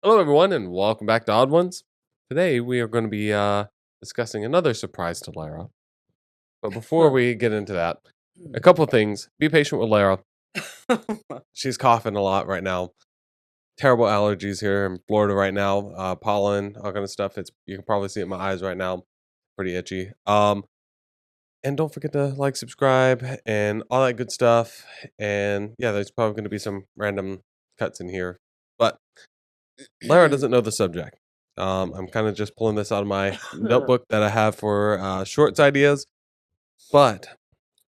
Hello, everyone, and welcome back to Odd Ones. Today, we are going to be discussing another surprise to Lara. But before we get into that, a couple of things. Be patient with Lara. She's coughing a lot right now. Terrible allergies here in Florida right now. Pollen, all kind of stuff. You can probably see it in my eyes right now. Pretty itchy. And don't forget to like, subscribe, and all that good stuff. And yeah, there's probably going to be some random cuts in here. But Lara doesn't know the subject. I'm kind of just pulling this out of my notebook that I have for shorts ideas. But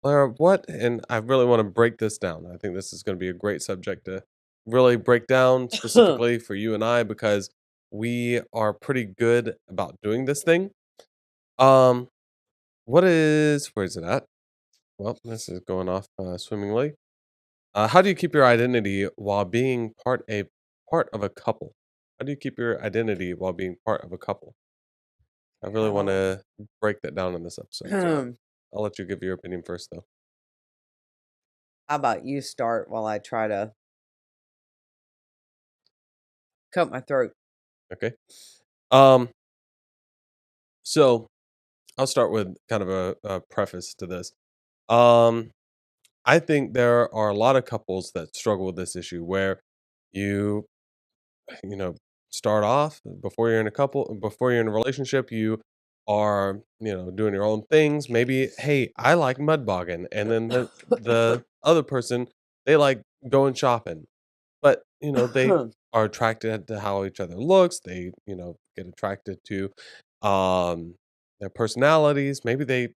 Lara, and I really want to break this down. I think this is going to be a great subject to really break down specifically for you and I because we are pretty good about doing this thing. Where is it at? Well, this is going off swimmingly. How do you keep your identity while being part of a couple? How do you keep your identity while being part of a couple? I really want How to break that down in this episode. So I'll let you give your opinion first, though. how about you start while I try to cut my throat? Okay. Um. So I'll start with kind of a preface to this. Um. I think there are a lot of couples that struggle with this issue where you you know, start off before you're in a relationship, you are, doing your own things. Maybe, hey, I like mud bogging, and then the other person, they like going shopping. But, they are attracted to how each other looks. They, get attracted to their personalities. Maybe they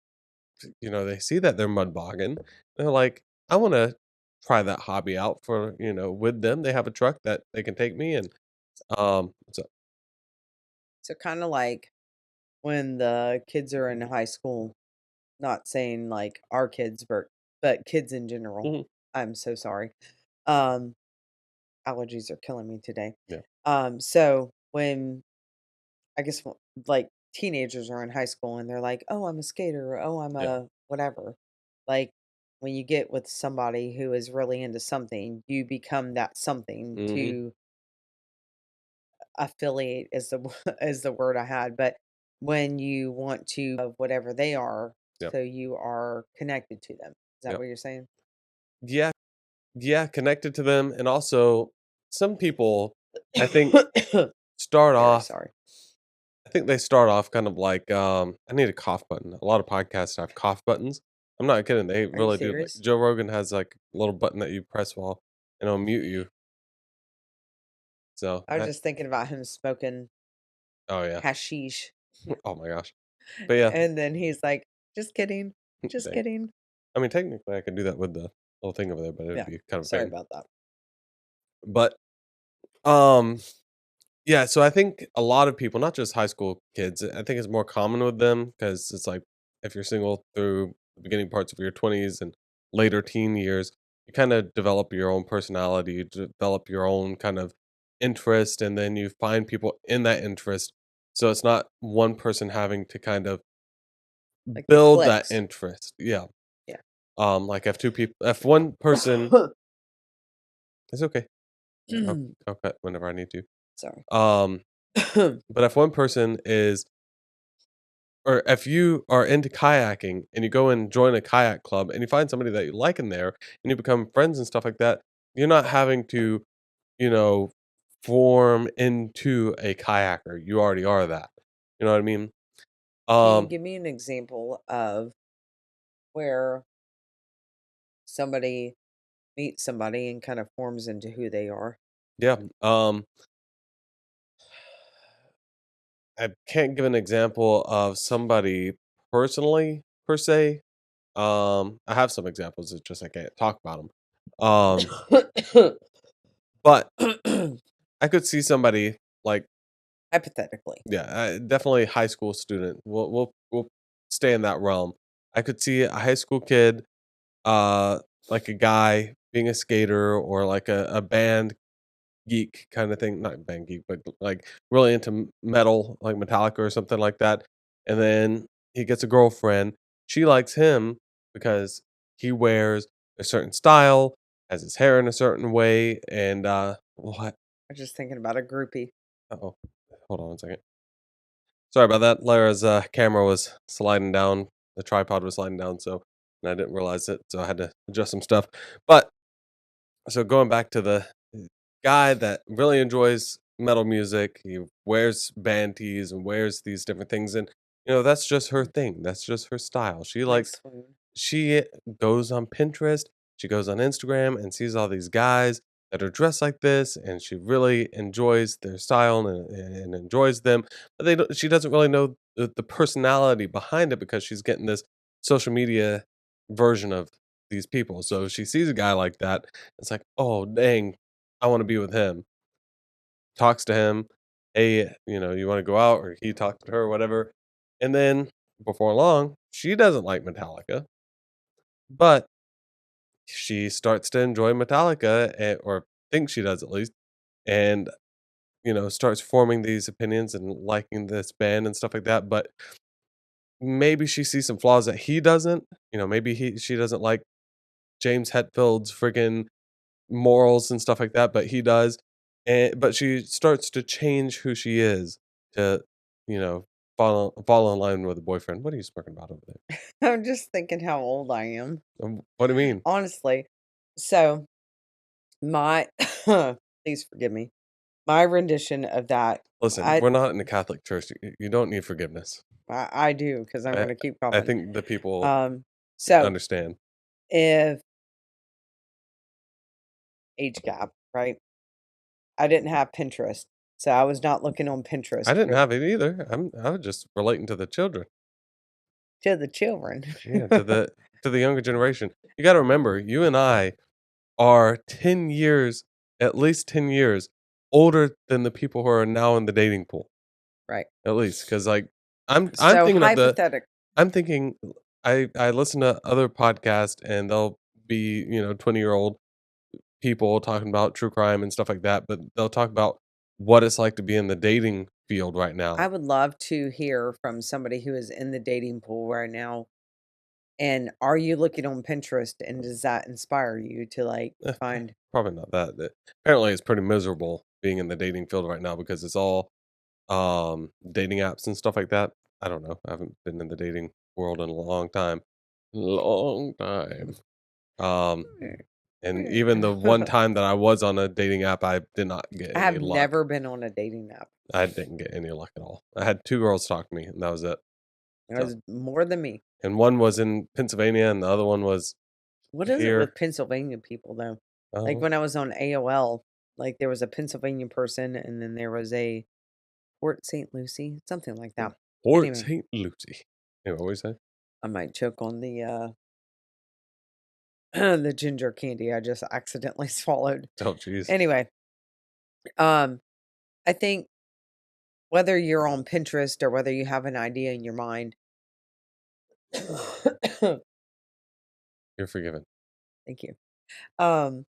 see that they're mud bogging. They're like, I want to try that hobby out with them. They have a truck that they can take me and what's up? So kind of like when the kids are in high school, not saying like our kids, but kids in general. Mhm. I'm so sorry. Um, Allergies are killing me today. Yeah. So when I guess like teenagers are in high school and they're like, "Oh, I'm a skater. Oh, I'm Yeah. a whatever." Like when you get with somebody who is really into something, you become that something Mhm. to affiliate is the is the word I had, but when you want to of whatever they are, Yep. so you are connected to them. Is that Yep. what you're saying? Yeah. Yeah, connected to them, and also some people, I think, start Very off sorry. I think they start off kind of like, I need a cough button. A lot of podcasts have cough buttons. I'm not kidding, they Are you really do. Like, serious? Joe Rogan has, like, a little button that you press while and it'll mute you. So, I was just thinking about him smoking oh, yeah. hashish, Oh my gosh. But yeah, and then he's like, "Just kidding, just dang. kidding." I mean, technically, I could do that with the little thing over there, but it'd Yeah, be kind of a sorry pain. about that. But, um yeah, so I think a lot of people, not just high school kids, I think it's more common with them because it's like if you're single through the beginning parts of your 20s and later teen years, you kind of develop your own personality, you develop your own kind of interest, and then you find people in that interest. So it's not one person having to kind of Like it build that clicks. interest. Yeah. Yeah. Like if one person, it's okay. I'll cut whenever I need to. Sorry. Um, but if one person is or if you are into kayaking and you go and join a kayak club and you find somebody that you like in there and you become friends and stuff like that, you're not having to, you know, form into a kayaker. You already are that. You know what I mean? Can you Um, give me an example of where somebody meets somebody and kind of forms into who they are? yeah. I can't give an example of somebody personally per se. I have some examples. It's just I can't talk about them. But I could see somebody like Hypothetically. yeah, definitely high school student. We'll stay in that realm. I could see a high school kid, uh, like a guy being a skater or like a band geek kind of thing. Not band geek, but like really into metal, like Metallica or something like that. And then he gets a girlfriend. She likes him because he wears a certain style, has his hair in a certain way, and what? I'm just thinking about a groupie. Uh-oh. Hold on one second. Sorry about that. Lara's camera was sliding down. The tripod was sliding down, so and I didn't realize it, so I had to adjust some stuff. But so going back to the guy that really enjoys metal music, he wears band tees and wears these different things, and that's just her thing. That's just her style. Nice swoon. She goes on Pinterest, she goes on Instagram and sees all these guys that are dressed like this, and she really enjoys their style and enjoys them. But she doesn't really know the personality behind it because she's getting this social media version of these people. So she sees a guy like that. It's like, oh, dang, I want to be with him. Talks to him. Hey, you want to go out? Or he talks to her, or whatever. And then before long, she doesn't like Metallica, but she starts to enjoy Metallica, or thinks she does at least, and starts forming these opinions and liking this band and stuff like that. But maybe she sees some flaws that he doesn't. Maybe she doesn't like James Hetfield's friggin' morals and stuff like that, but he does. And but she starts to change who she is to, you know, fall in line with a boyfriend. What are you smirking about over there? I'm just thinking how old I am, What do you mean? honestly. So my please forgive me. My rendition of that, Listen, I we're not in the Catholic Church. You don't need forgiveness. I do because I'm I gonna keep I going. think the people Um, so understand. if age gap, right? I didn't have Pinterest, so I was not looking on Pinterest I didn't for have it either. I was just relating to the children. to the children. Yeah, to the younger generation. You got to remember, you and I are 10 years, at least 10 years older than the people who are now in the dating pool. Right. At least, because like I'm So thinking of the hypothetical. I'm thinking I listen to other podcasts and they'll be 20-year-old people talking about true crime and stuff like that, but they'll talk about what it's like to be in the dating field right I now. would love to hear from somebody who is in the dating pool right now. And are you looking on Pinterest and does that inspire you to like find Probably not that. Apparently, it's pretty miserable being in the dating field right now because it's all dating apps and stuff like that. I don't know. I haven't been in the dating world in a long time. Long time. Um, and even the one time that I was on a dating app, I did not get I any have luck. never been on a dating app. I didn't get any luck at all. I had 2 girls talk to me, and that was it. It So was more than me. and one was in Pennsylvania, and the other one was What is it with here. Pennsylvania people though? Like Oh, when I was on AOL, like there was a Pennsylvania person and then there was a Port St. Lucie, something like that. Port Anyway, St. Lucie. Anyway, what you say? I might choke on the the ginger candy I just accidentally swallowed. Oh, jeez. Anyway, um I think whether you're on Pinterest or whether you have an idea in your mind. You're forgiven. Thank you. Um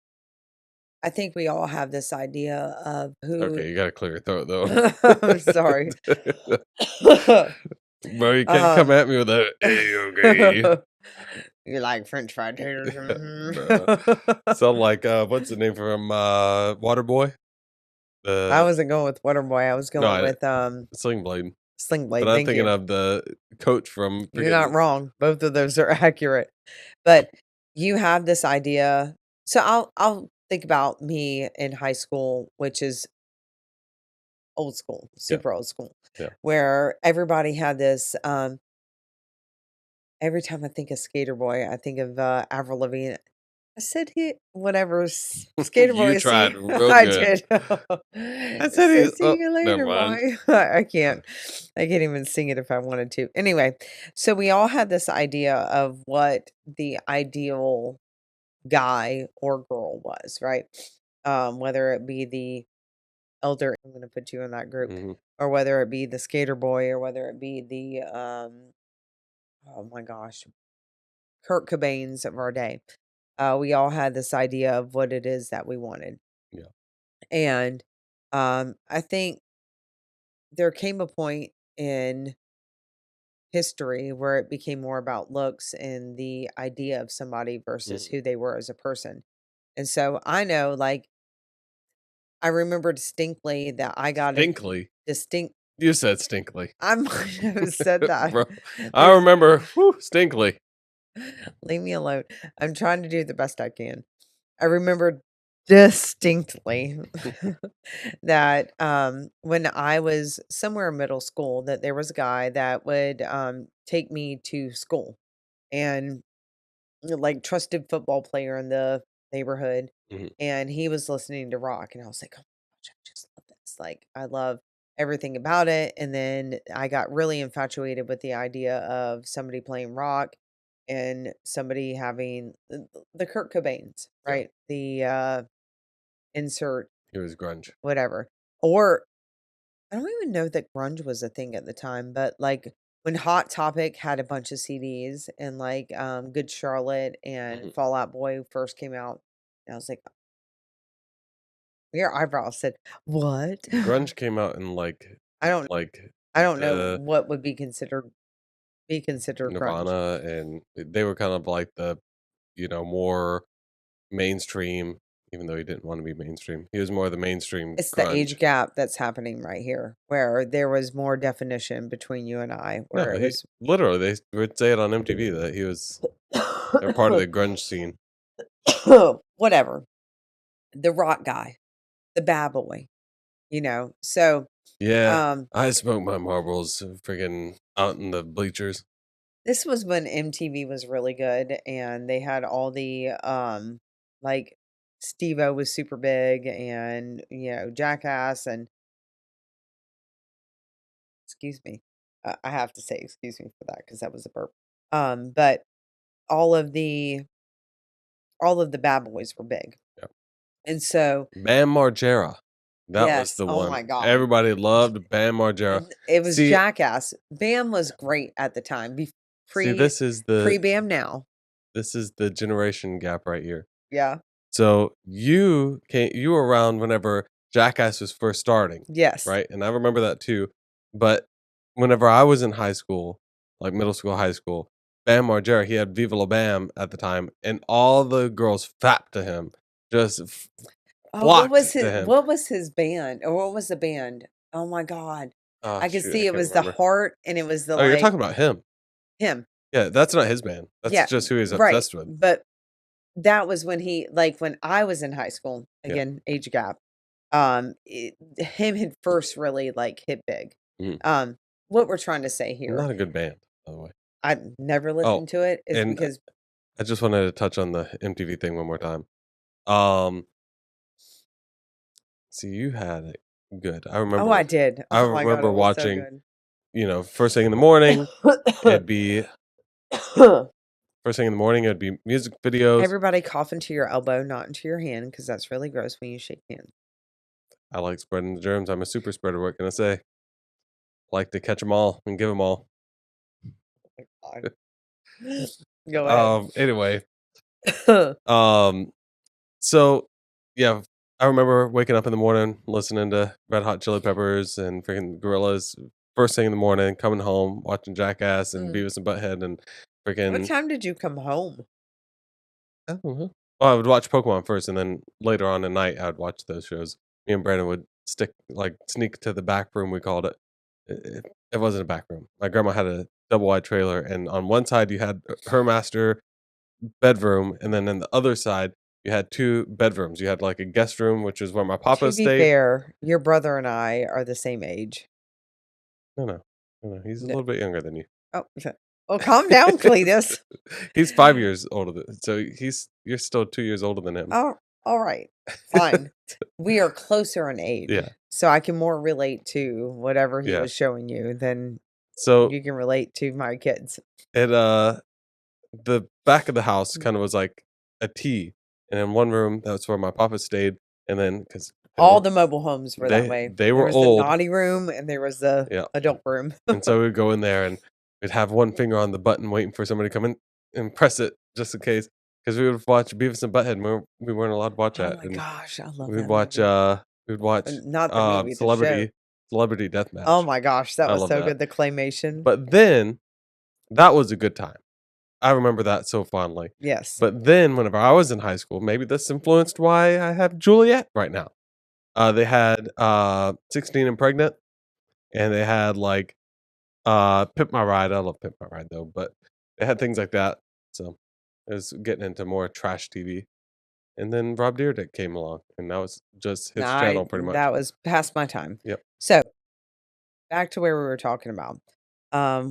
I think we all have this idea of who Okay, you gotta clear your throat, though. I'm sorry. Bro, you can't come um at me with that, "Hey, okay." You like French fried taters? Bruh. Mhm. So, like, what's the name from, Waterboy? I The wasn't going with Waterboy, I was No, going with, Sling Blade, Sling but Blade, I'm thank thinking you. of the coach from You're not freaking wrong, both of those are accurate, but you have this idea so I'll think about me in high school, which is old school, Yeah, super old school, yeah. where everybody had this, every time I think of Skater Boy, I think of, Avril Lavigne. I said he whatever, Skater You Boy, tried see real I good. did. I It said said, he's "See you never later, mind. boy." I can't even sing it if I wanted to. Anyway, so we all had this idea of what the ideal guy or girl was, right? Whether it be the elder I'm gonna put you in that group, Mhm, or whether it be the skater boy, or whether it be the, oh my gosh, Kurt Cobains of our day. We all had this idea of what it is that we wanted. yeah, And I think there came a point in history where it became more about looks and the idea of somebody versus mhm, who they were as a person. And so I know, like, I remember distinctly that I got a Stinkly. distinct You said stinkly. I might have said that. Bro, I There's remember, whew, stinkly. leave me alone. I'm trying to do the best I can. I remember distinctly that, when I was somewhere in middle school, that there was a guy that would, take me to school, and, like, trusted football player in the neighborhood, Mhm. and he was listening to rock, and I was like, "Oh my gosh, I just love this." Like, I love everything about it, and then I got really infatuated with the idea of somebody playing rock and somebody having the Kurt Cobains, Yeah, right? The, insert he was grunge. whatever. Or I don't even know that grunge was a thing at the time, but, like, when Hot Topic had a bunch of CDs and, like, Good Charlotte and Mhm. Fall Out Boy first came out, and I was like, your eyebrows said, "What?" Grunge came out in I don't like I don't know the what would be considered grunge. Nirvana, and they were kind of like the, more mainstream, even though he didn't want to be mainstream. He was more the mainstream It's the grunge. age gap that's happening right here, where there was more definition between you and I, No, where it he was literally they would say it on MTV that he was a part of the grunge scene. whatever. The rock guy, the bad boy, you know? So, Yeah, um, I smoked my marbles freaking out in the bleachers. this was when MTV was really good and they had all the, like, Steve-O was super big and, Jackass and excuse me. I have to say excuse me for that because that was a burp. But all of the all of the bad boys were big. Yeah. And so, Bam Margera. That was yes, the oh one. my god. Everybody loved Bam Margera. It was See, Jackass. Bam was great at the time. see, Pre pre Bam now. this is the generation gap right here. Yeah. So you were around whenever Jackass was first starting, Yes. right? And I remember that too. But whenever I was in high school, like middle school, high school, Bam Margera, he had Viva La Bam at the time, and all the girls fapped to him, just Oh, flocked to him. what was his band? Or what was the band? Oh my god. Oh I could shoot, I see it can't was the remember. heart and it was the Oh, you're like talking about him. him. Yeah, that's not his band. That's Yeah, just who he's right. obsessed with. But that was when when I was in high school, Yeah. again, age gap, him had first really, like, hit big. Mhm. What we're trying to say here, Not a good band, by the way. I never Oh, listened to it, is and because I just wanted to touch on the MTV thing one more time. Um, see, you had it good. oh, I did. I Oh my god, remember it was so watching, good. first thing in the morning, it'd be first thing in the morning, it'd be music videos. Everybody cough into your elbow, not into your hand, because that's really gross when you shake hands. I like spreading the germs. I'm a super spreader. What can I say? Like to catch them all and give them all. Oh my god. Go ahead. Anyway, um, so yeah, I remember waking up in the morning, listening to Red Hot Chili Peppers and freaking Gorillas. First thing in the morning, coming home, watching Jackass and Mm. Beavis and Butthead and What freaking time did you come home? I don't know. Well, I would watch Pokemon first, and then later on at night, I would watch those shows. Me and Brandon would sneak to the back room. We called it. It wasn't a back room. My grandma had a double wide trailer, and on one side you had her master bedroom, and then in the other side you had two bedrooms. You had like a guest room, which is where my papa To be stayed. fair, your brother and I are the same age. No, no, no, no. He's a N little bit younger than you. oh, well, calm down, Cletus. He's 5 years older so you're still 2 years older than him. Oh, alright, fine. We are closer in Yeah, age, so I can more relate to whatever he yeah. was showing you than So you can relate to my kids. it the back of the house Mm. kind of was like a T, and in one room that's where my papa stayed, and then because All the mobile homes were that way. they There were was the old, naughty room and there was the yeah, adult room. and so we'd go in there and we'd have one finger on the button waiting for somebody to come in and press it just in case, because we would watch Beavis and Butthead, and we weren't allowed to watch Oh that, my and gosh, I love we'd that watch movie. we'd watch Not the movie, the show. Celebrity Oh Deathmatch. my gosh, that I was love so that, good, the claymation. but then that was a good time. I remember that so fondly. Yes. But then whenever I was in high school, maybe this influenced why I have Juliet right now. They had 16 and Pregnant, and they had like Pimp My Ride. I love Pimp My Ride though, but they had things like that. So it was getting into more trash TV. And then Rob Dyrdek came along, and that was just his channel pretty much. That was past my time. Yep. So back to where we were talking about,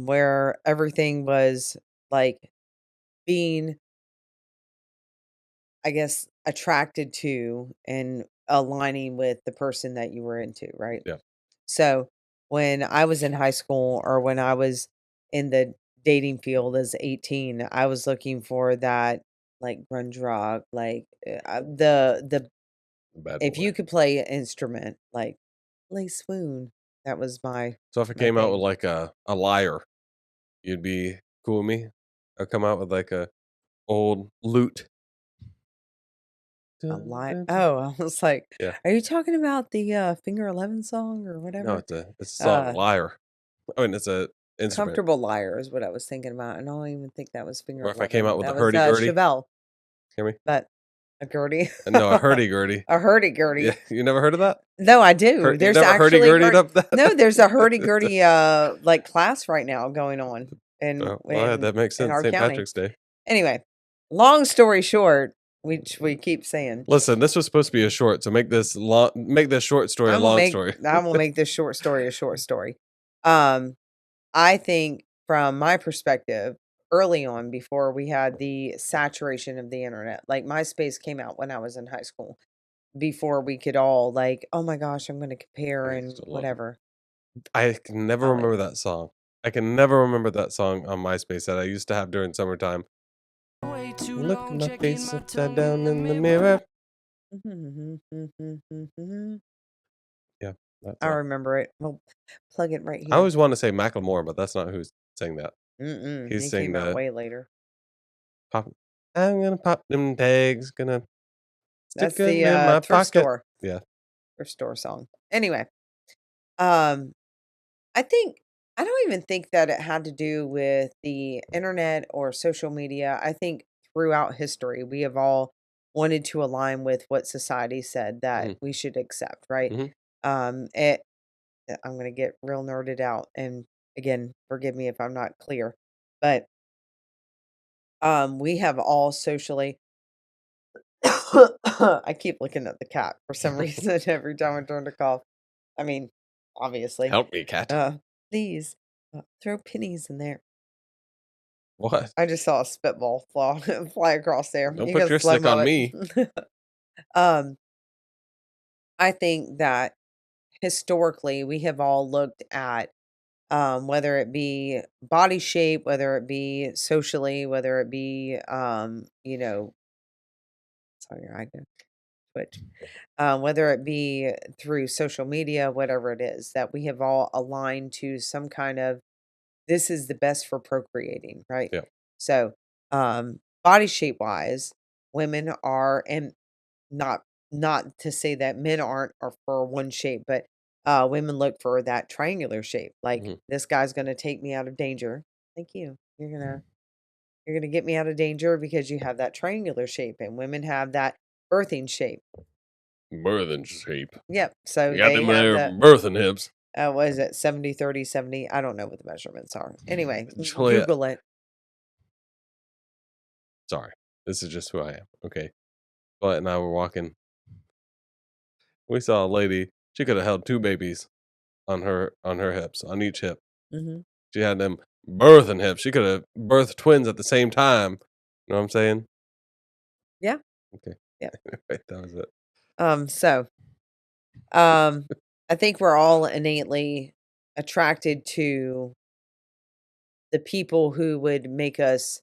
where everything was like being, I guess, attracted to and aligning with the person that you were into, right? Yeah. So when I was in high school or when I was in the dating field as 18, I was looking for that like grunge rock, like the Bad if boy. you could play an instrument, like play swoon, that was So if it my came out with thing. like a lyre, you'd be cool with me. I'd come out with like a old lute. A Dun, lot. dun, dun. Oh, I was like, Yeah. are you talking about the Finger 11 song or No, whatever? it's a song, Uh lyre. I mean, it's a instrument. Comfortable Liar is what I was thinking about. I don't even think that was Finger Or if I came 11. out with a That was hurdy-gurdy, Chevelle, hear me? but a Gertie. No, a hurdy-gurdy. A hurdy-gurdy. Yeah, you never heard of that? No, I do. You There's never actually a hurdy-gurdied hurt. up that? No, there's a hurdy-gurdy like class right now going on in Oh, well, yeah, that makes in sense. our St. county. Patrick's Day. Anyway, long story short, which we keep saying, Listen, this was supposed to be a short, so make this short story a long story. I will make this short story a short story. Um, I think from my perspective, early on, before we had the saturation of the internet, like MySpace came out when I was in high school, before we could all like, oh my gosh, I'm going to compare I and used to love it. whatever. I can never How remember that song. I can never remember that song on MySpace that I used to have during summertime. Look at my face upside down in the mirror. Yeah, that I song. remember it. Well, plug it right I here. always want to say Macklemore, but that's not who sang that. He's He saying came out the way later. pop. I'm gonna pop them tags, gonna stick That's 'em the in my pocket. Yeah, thrift store song. Anyway, um, I think I don't even think that it had to do with the internet or social media. I think throughout history, we have all wanted to align with what society said that hmm we should accept, right? hmm It I'm going to get real nerded out, and again, forgive me if I'm not clear, but we have all socially. I keep looking at the cat for some reason every time I turn to cough. I mean, obviously. Help me, cat. Uh, please throw pennies in there. What? I just saw a spitball fly, fly across there. Don't You put can your slow stick mo on me. it. um, I think that historically we have all looked at whether it be body shape, whether it be socially, whether it be sorry, I can twitch. Whether it be through social media, whatever it is, that we have all aligned to some kind of this is the best for procreating, right? Yeah. So, body shape wise, women are, and not to say that men aren't are for one shape, but women look for that triangular shape. Like hmm this guy's gonna take me out of danger. Thank you. You're gonna get me out of danger because you have that triangular shape, and women have that birthing shape. Birthing shape. Yep. So You got they them have there the birthing hips. what is it, 70, 30, 70? I don't know what the measurements are. Anyway, Juliet. Google it. Sorry, this is just who I am. Okay, But and I were walking. We saw a lady. She could have held two babies on her hips, on each hip. Hmm. She had them birthing hips. She could have birthed twins at the same time. You know what I'm saying? Yeah. Okay. Yeah. Wait, that was it. So I think we're all innately attracted to the people who would make us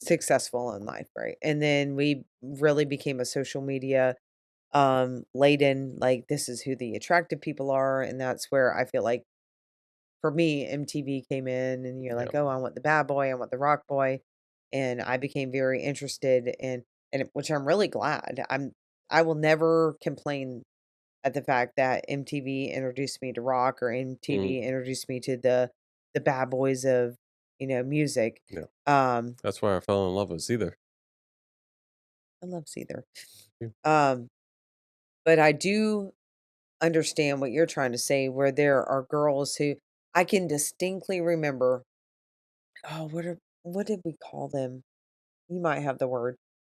successful in life, right? And then we really became a social media laden, like this is who the attractive people are, and that's where I feel like for me MTV came in and you're Yeah. like, "Oh, I want the bad boy, I want the rock boy." And I became very interested in which I'm really glad. I will never complain at the fact that MTV introduced me to rock or Mhm. MTV introduced me to the bad boys of, music. Yeah. Um, That's why I fell in love with Caesar. I love Seether. Yeah. Um, But I do understand what you're trying to say, where there are girls who I can distinctly remember. Oh, what did we call them? You might have the word,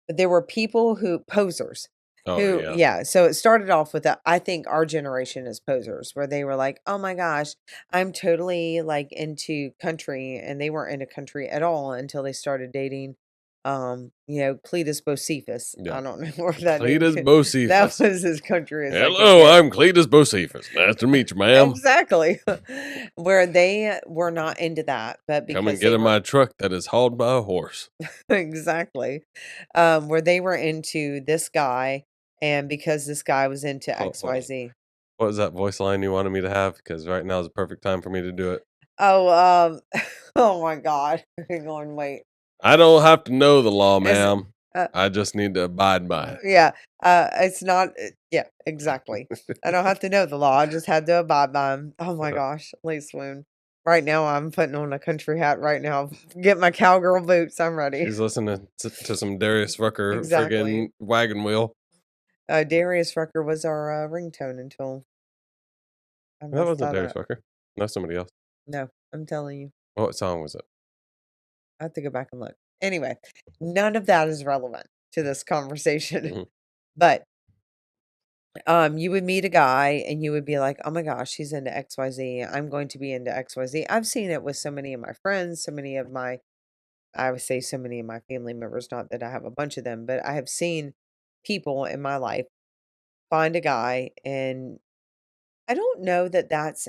but there were people who posers Oh who, yeah, yeah. So it started off with that. I think our generation is posers, where they were like, "Oh my gosh, I'm totally like into country," and they weren't into country at all until they started dating. Cletus Bocephus. yeah. I don't know where that name. Cletus That Bocephus. was as country as I could Hello, get. I'm Cletus Bocephus. Nice to meet you, ma'am. Exactly. Where they were not into that, but Come and because get they in were my truck that is hauled by a horse. exactly, where they were into this guy, and because this guy was into Hold on. XYZ. What was that voice line you wanted me to have? Because right now is the perfect time for me to do it. Oh, oh my god. Hang on, wait. I don't have to know the law, Is ma'am. uh, I just need to abide by it. yeah, it's not yeah, exactly. I don't have to know the law, I just had to abide by 'em. Oh my gosh, late swoon. Right now, I'm putting on a country hat right now. Get my cowgirl boots, I'm ready. She's listening to some Darius Rucker Exactly. friggin' wagon wheel. Darius Rucker was our, ringtone until I That messed wasn't that Darius up. Rucker. That's somebody else. No, I'm telling you. What song was it? I have to go back and look. Anyway, none of that is relevant to this conversation. Mhm. But you would meet a guy and you would be like, "Oh my gosh, he's into XYZ. I'm going to be into XYZ." I've seen it with so many of my friends, so many of my I would say so many of my family members, not that I have a bunch of them, but I have seen people in my life find a guy and I don't know that that's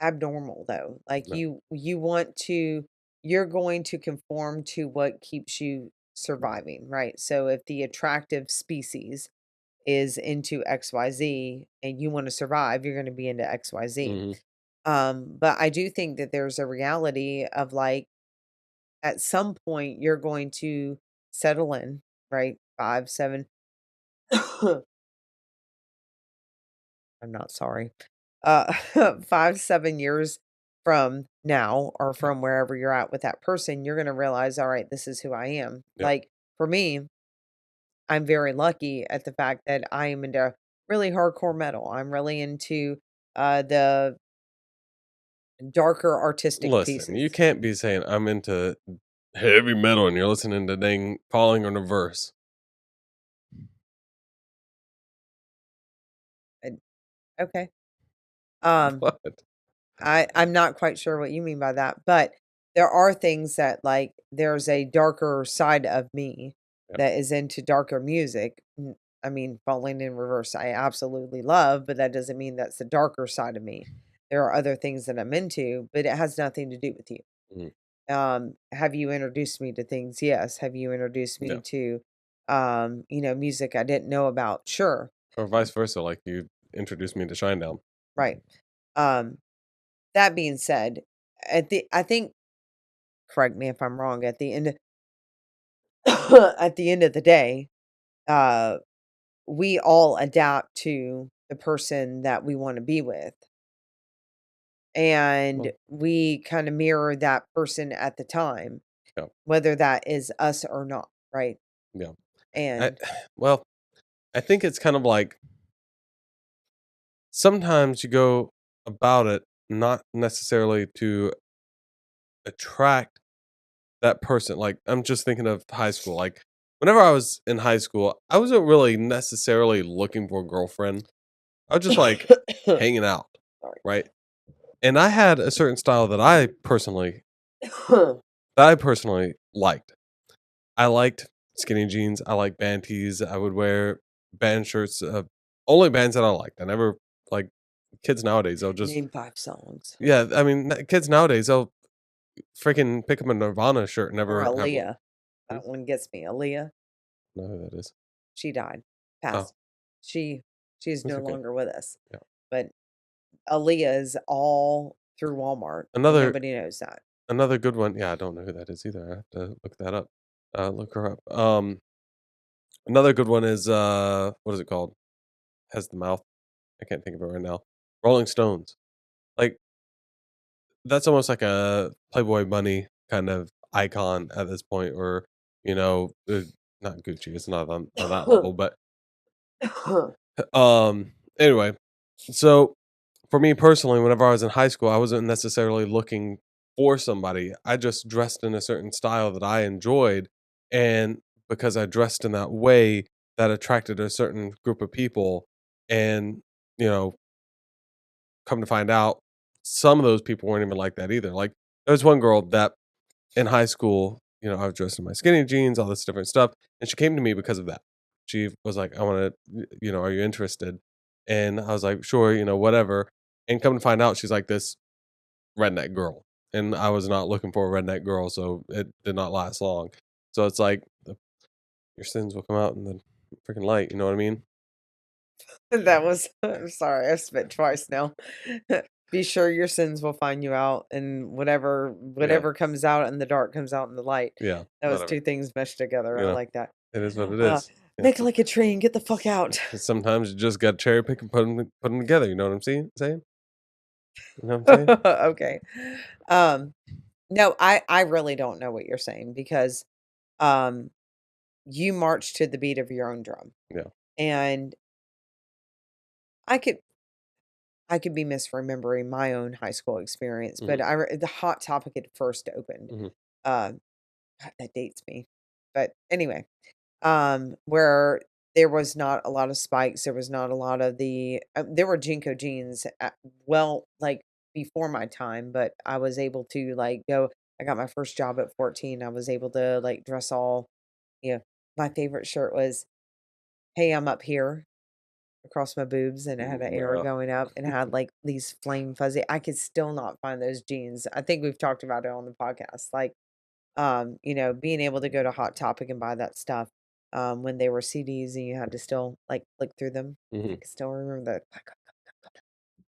abnormal though. Like No. you want to you're going to conform to what keeps you surviving, right? So if the attractive species is into XYZ and you want to survive, you're going to be into XYZ. Mhm. But I do think that there's a reality of like at some point you're going to settle in, right? 5, 7 I'm not sorry. 5, 7 years from now or Yep. from wherever you're at with that person, you're gonna realize, "All right, this is who I am." Yep. Like, for me, I'm very lucky at the fact that I am into really hardcore metal. I'm really into, the darker artistic Listen, you pieces. can't be saying I'm into heavy metal and you're listening to dang Falling on Reverse. And okay. Um What? I'm not quite sure what you mean by that, but there are things that like there's a darker side of me Yep. that is into darker music. I mean, Falling in Reverse, I absolutely love, but that doesn't mean that's the darker side of me. There are other things that I'm into, but it has nothing to do with you. Mhm. Have you introduced me to things? Yes. Have you introduced me Yeah. to, music I didn't know about? Sure. Or vice versa, like you introduced me to Shinedown. Right. Um, that being said, I think correct me if I'm wrong, at the end at the end of the day, uh, we all adapt to the person that we wanna be with, and Well, we kinda mirror that person at the time, yeah. whether that is us or not, right? Yeah. I And well, I think it's kind of like sometimes you go about it not necessarily to attract that person. Like, I'm just thinking of high school. Like, whenever I was in high school, I wasn't really necessarily looking for a girlfriend. I was just like hanging out, sorry. right? And I had a certain style that I personally liked. I liked skinny jeans. I liked band tees. I would wear band shirts. Only bands that I liked. I never like kids nowadays. They'll just Name 5 songs. yeah. I mean, kids nowadays they'll freaking pick up a Nirvana shirt and Or never have one. Aaliyah. Who? That one gets me. Aaliyah, Know who that is? she died, Oh, passed. She she's it's no okay. longer with us, Yeah. but Aaliyah is all through Walmart, and Another nobody knows that. another good one. Yeah, I don't know who that is either. I have to look that up. Look her up. Another good one is what is it called? Has the mouth. I can't think of it right now. Rolling Stones. Like that's almost like a Playboy Bunny kind of icon at this point, or you know, not Gucci. It's not on that level, but Anyway, so for me personally, whenever I was in high school, I wasn't necessarily looking for somebody. I just dressed in a certain style that I enjoyed, and because I dressed in that way, that attracted a certain group of people. And you know, come to find out, some of those people weren't even like that either. Like there was one girl that in high school, I was dressed in my skinny jeans, all this different stuff, and she came to me because of that. She was like, "I want to, are you interested?" And I was like, "Sure, whatever." And come to find out, she's like this redneck girl, and I was not looking for a redneck girl, so it did not last long. So it's like your sins will come out in the freaking light. You know what I mean? That was I'm sorry, I spit twice now. Be sure your sins will find you out, and whatever Yeah, whatever comes out in the dark comes out in the light. yeah, That was whatever. 2 things meshed together, You I know, like that. it is what it Uh, is. Yeah. "Make like a tree and get the fuck out." Sometimes you just got to cherry pick and put them together. You know what I'm saying? You know what I'm saying? Okay. Um, no, I really don't know what you're saying because, um, you march to the beat of your own drum, Yeah. and I could I could be misremembering my own high school experience, Hmm. but the Hot Topic had first opened. Hmm. Uh, God, that dates me. But anyway, where there was not a lot of spikes, there was not a lot of there were Jinko jeans, well, like before my time, but I was able to like go. I got my first job at 14. I was able to like dress all, you know, my favorite shirt was, "Hey, I'm up here," across my boobs, and it had an arrow Yeah. going up, and it had like these flame fuzzy. I could still not find those jeans. I think we've talked about it on the podcast. Like, being able to go to Hot Topic and buy that stuff, when they were CDs and you had to still like flick through them. I Hmm. can still remember that.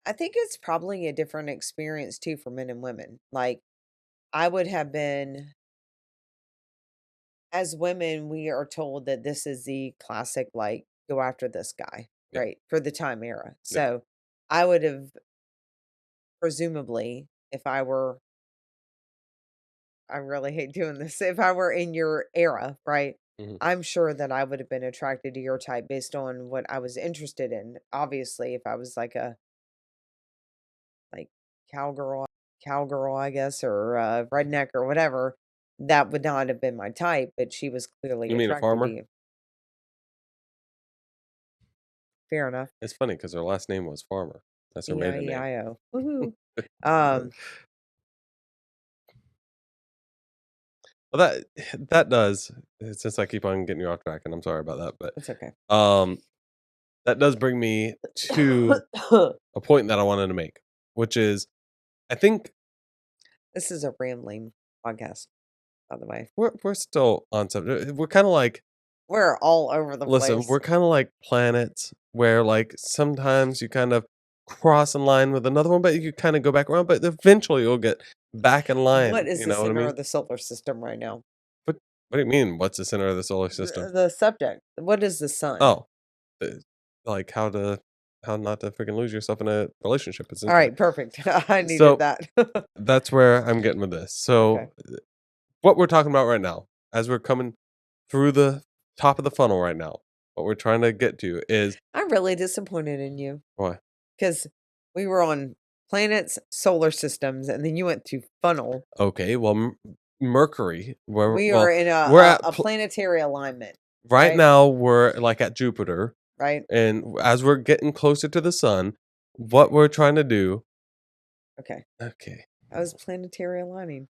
I think it's probably a different experience too for men and women. Like, I would have been, as women, we are told that this is the classic, like, go after this guy, Yeah. right? For the time era. Yeah. So I would have, presumably, if I were, I really hate doing this, if I were in your era, right? Hmm. I'm sure that I would have been attracted to your type based on what I was interested in. Obviously, if I was like a like cowgirl, cowgirl, I guess, or redneck or whatever, that would not have been my type. But she was clearly You mean a attracted to farmer? you. Fair enough. It's funny because her last name was Farmer. That's her maiden name. E-I-E-I-O. Woohoo. Um, Well, that that does. Since I keep on getting you off track, and I'm sorry about that, it's okay. but that does bring me to a point that I wanted to make, which is I think This is a rambling podcast, by the way. we're still on subject. We're kind of like We're all over the listen, place. we're kind of like planets where like sometimes you kind of cross in line with another one, but you kind of go back around, but eventually you'll get back in line. What is You the know what I center mean? of the solar system right now? What do you mean? What's the center of the solar system? The subject. What is the sun? Oh, the, like how not to freaking lose yourself in a relationship, All essentially. right, perfect. I needed So that. that's where I'm getting with this. Okay. So what we're talking about right now, as we're coming through the top of the funnel right now, what we're trying to get to is I'm really disappointed in you why? because we were on planets, solar systems, and then you went to funnel. Okay, well, Mercury, We are in we're at a planetary alignment, right right? now. We're like at Jupiter, Right? and as we're getting closer to the sun, what we're trying to do. Okay. Okay, I was planetary aligning.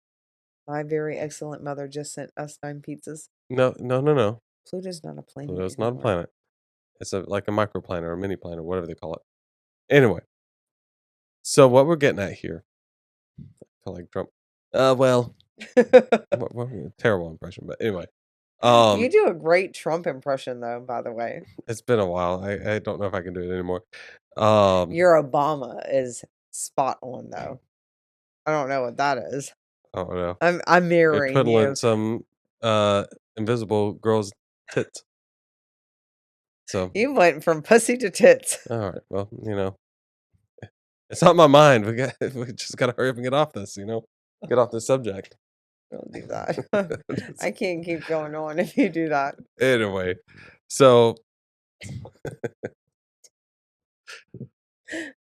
My very excellent mother just sent us 9 pizzas. no, no, no, no. Pluto's not a planet Pluto's not a anymore. planet. It's like a microplanet or a mini planet, whatever they call it. Anyway, so what we're getting at here, I feel like Trump. Well, terrible impression, but anyway, You um, do a great Trump impression, though, by the way. it's been a while. I don't know if I can do it anymore. Um, Your Obama is spot on, though. I don't know what that is. I don't know. I'm You're mirroring twiddling you. some invisible girl's tits. So, You went from pussy to tits. all right. Well, it's on my mind. We just gotta hurry up and get off this. Get off this subject. Don't do that. Just- I can't keep going on if you do that. anyway, so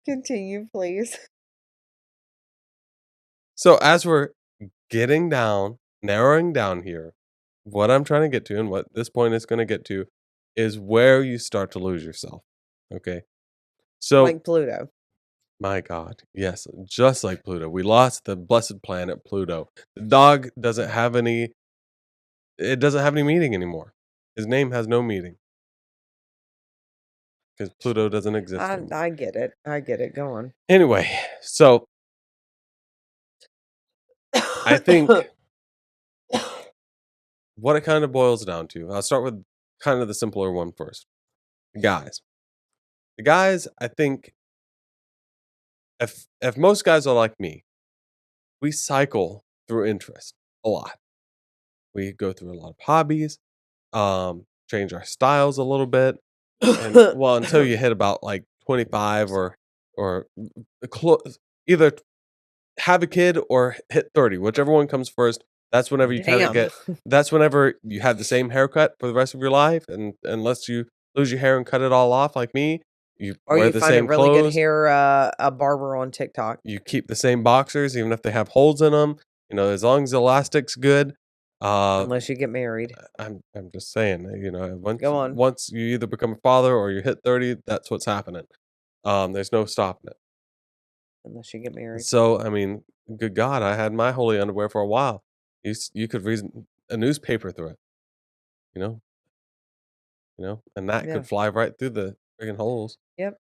Continue, please. So as we're narrowing down here, what I'm trying to get to and what this point is going to get to is where you start to lose yourself. Okay. So, Like Pluto. my God, yes, just like Pluto, we lost the blessed planet Pluto. The dog it doesn't have any meaning anymore. His name has no meaning because Pluto doesn't exist anymore. I get it. I get it. Go on. Anyway, so I think what it kind of boils down to, I'll start with kind of the simpler one first. The guys. The guys, I think if most guys are like me, we cycle through interest a lot. We go through a lot of hobbies, change our styles a little bit, and well, until you hit about like 25 or either have a kid or hit 30, whichever one comes first. That's whenever you kind of Damn. that's whenever you have the same haircut for the rest of your life, and unless you lose your hair and cut it all off like me, you Or wear you the find a same really good clothes. hair a barber on TikTok. You keep the same boxers even if they have holes in them. You know, as long as the elastic's good. Unless you get married. I'm just saying, you know, Go on. once you either become a father or you hit 30, that's what's happening. There's no stopping it. Unless you get married. So, I mean, good God, I had my holy underwear for a while. You could read a newspaper through it, you know, and that Yeah. could fly right through the friggin' holes. Yep.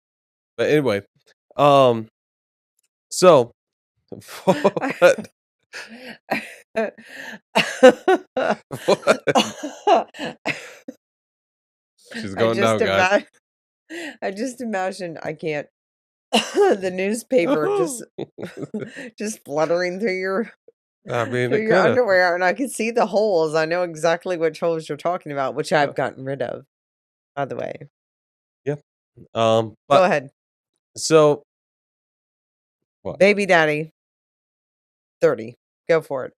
But anyway, so what? What? She's I going down, just guys. I just imagine I can't the newspaper just fluttering I mean, through it your could have. underwear, and I can see the holes. I know exactly which holes you're talking about, which I've gotten rid of, by the way. Yeah. Go But ahead. so what? Baby daddy, 30. Go for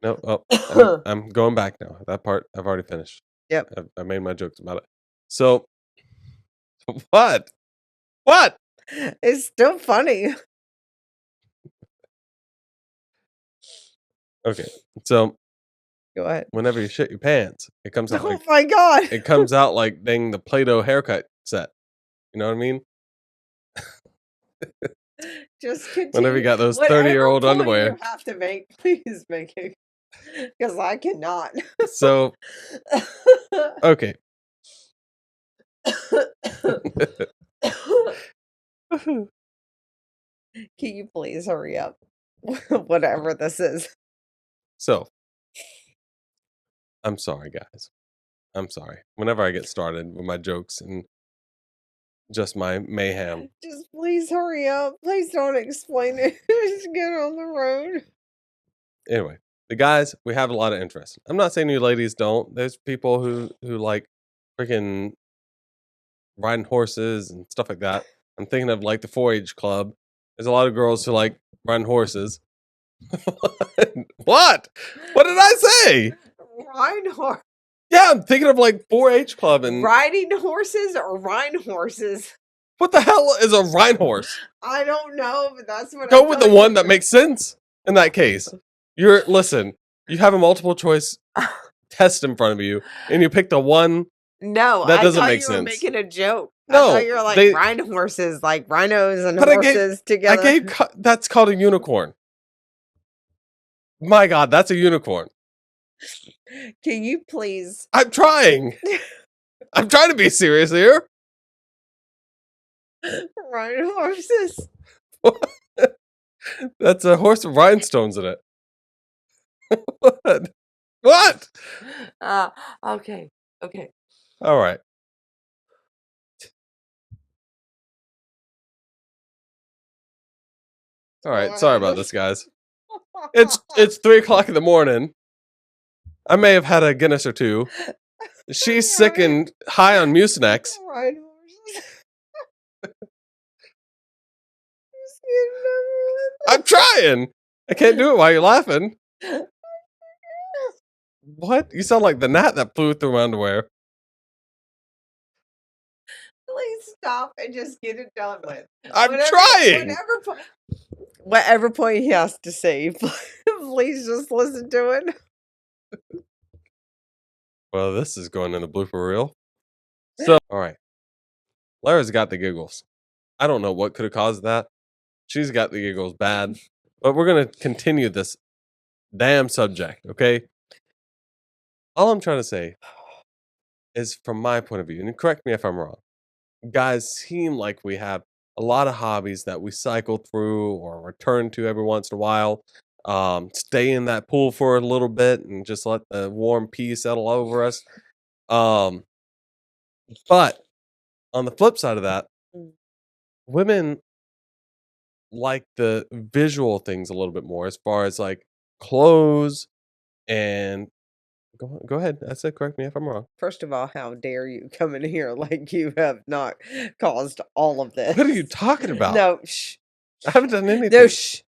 No, oh, it. I'm going back now. That part I've already finished. Yep. I made my jokes about it. So what? What? It's still funny. Okay. So Go ahead. whenever you shit your pants, it comes out Oh like my god. it comes out like dang the Play-Doh haircut set. You know what I mean? Just continue. Whenever you got those Whatever 30-year-old point underwear. you have to make, please make it. Because I cannot. So okay. Can you please hurry up? Whatever this is. So I'm sorry, guys. I'm sorry. Whenever I get started with my jokes and just my mayhem. Just please hurry up. Please don't explain it. Just get on the road. Anyway, the guys, we have a lot of interest. I'm not saying you ladies don't. There's people who like freaking riding horses and stuff like that. I'm thinking of like the 4-H club. There's a lot of girls who like riding horses. What? What did I say? Rhine horse. Yeah, I'm thinking of like 4-H club and Riding horses or Rhine horses? what the hell is a rhine horse? I don't know, but that's what Go with the one that makes sense in that case. Listen, you have a multiple choice test in front of you and you pick the one. No, that doesn't I thought make you were sense. making a joke. No, I thought you were like rhine horses, like rhinos and But horses together. That's called a unicorn. My God, that's a unicorn. Can you please? I'm trying. I'm trying to be serious here. Rhine horses. That's a horse with rhinestones in it. What? What? Okay. Okay. All right. All right. Sorry about this, guys. It's 3:00 in the morning. I may have had a Guinness or two. She's sick and high on Mucinex. Rhine horses. I'm trying. I can't do it while you're laughing. What? You sound like the gnat that flew through my underwear. stop and just get it done with. I'm trying. Whatever point he has to say, please just listen to it. Well, this is going in the blooper reel. So, all right. Lara's got the giggles. I don't know what could have caused that. She's got the giggles bad. But we're going to continue this damn subject, okay? All I'm trying to say is from my point of view, and correct me if I'm wrong, guys seem like we have a lot of hobbies that we cycle through or return to every once in a while. Stay in that pool for a little bit and just let the warm pee settle over us. But on the flip side of that, women like the visual things a little bit more as far as like clothes and go ahead. I said correct me if I'm wrong. First of all, how dare you come in here like you have not caused all of this? What are you talking about? No, shh. I haven't done anything. No, shh.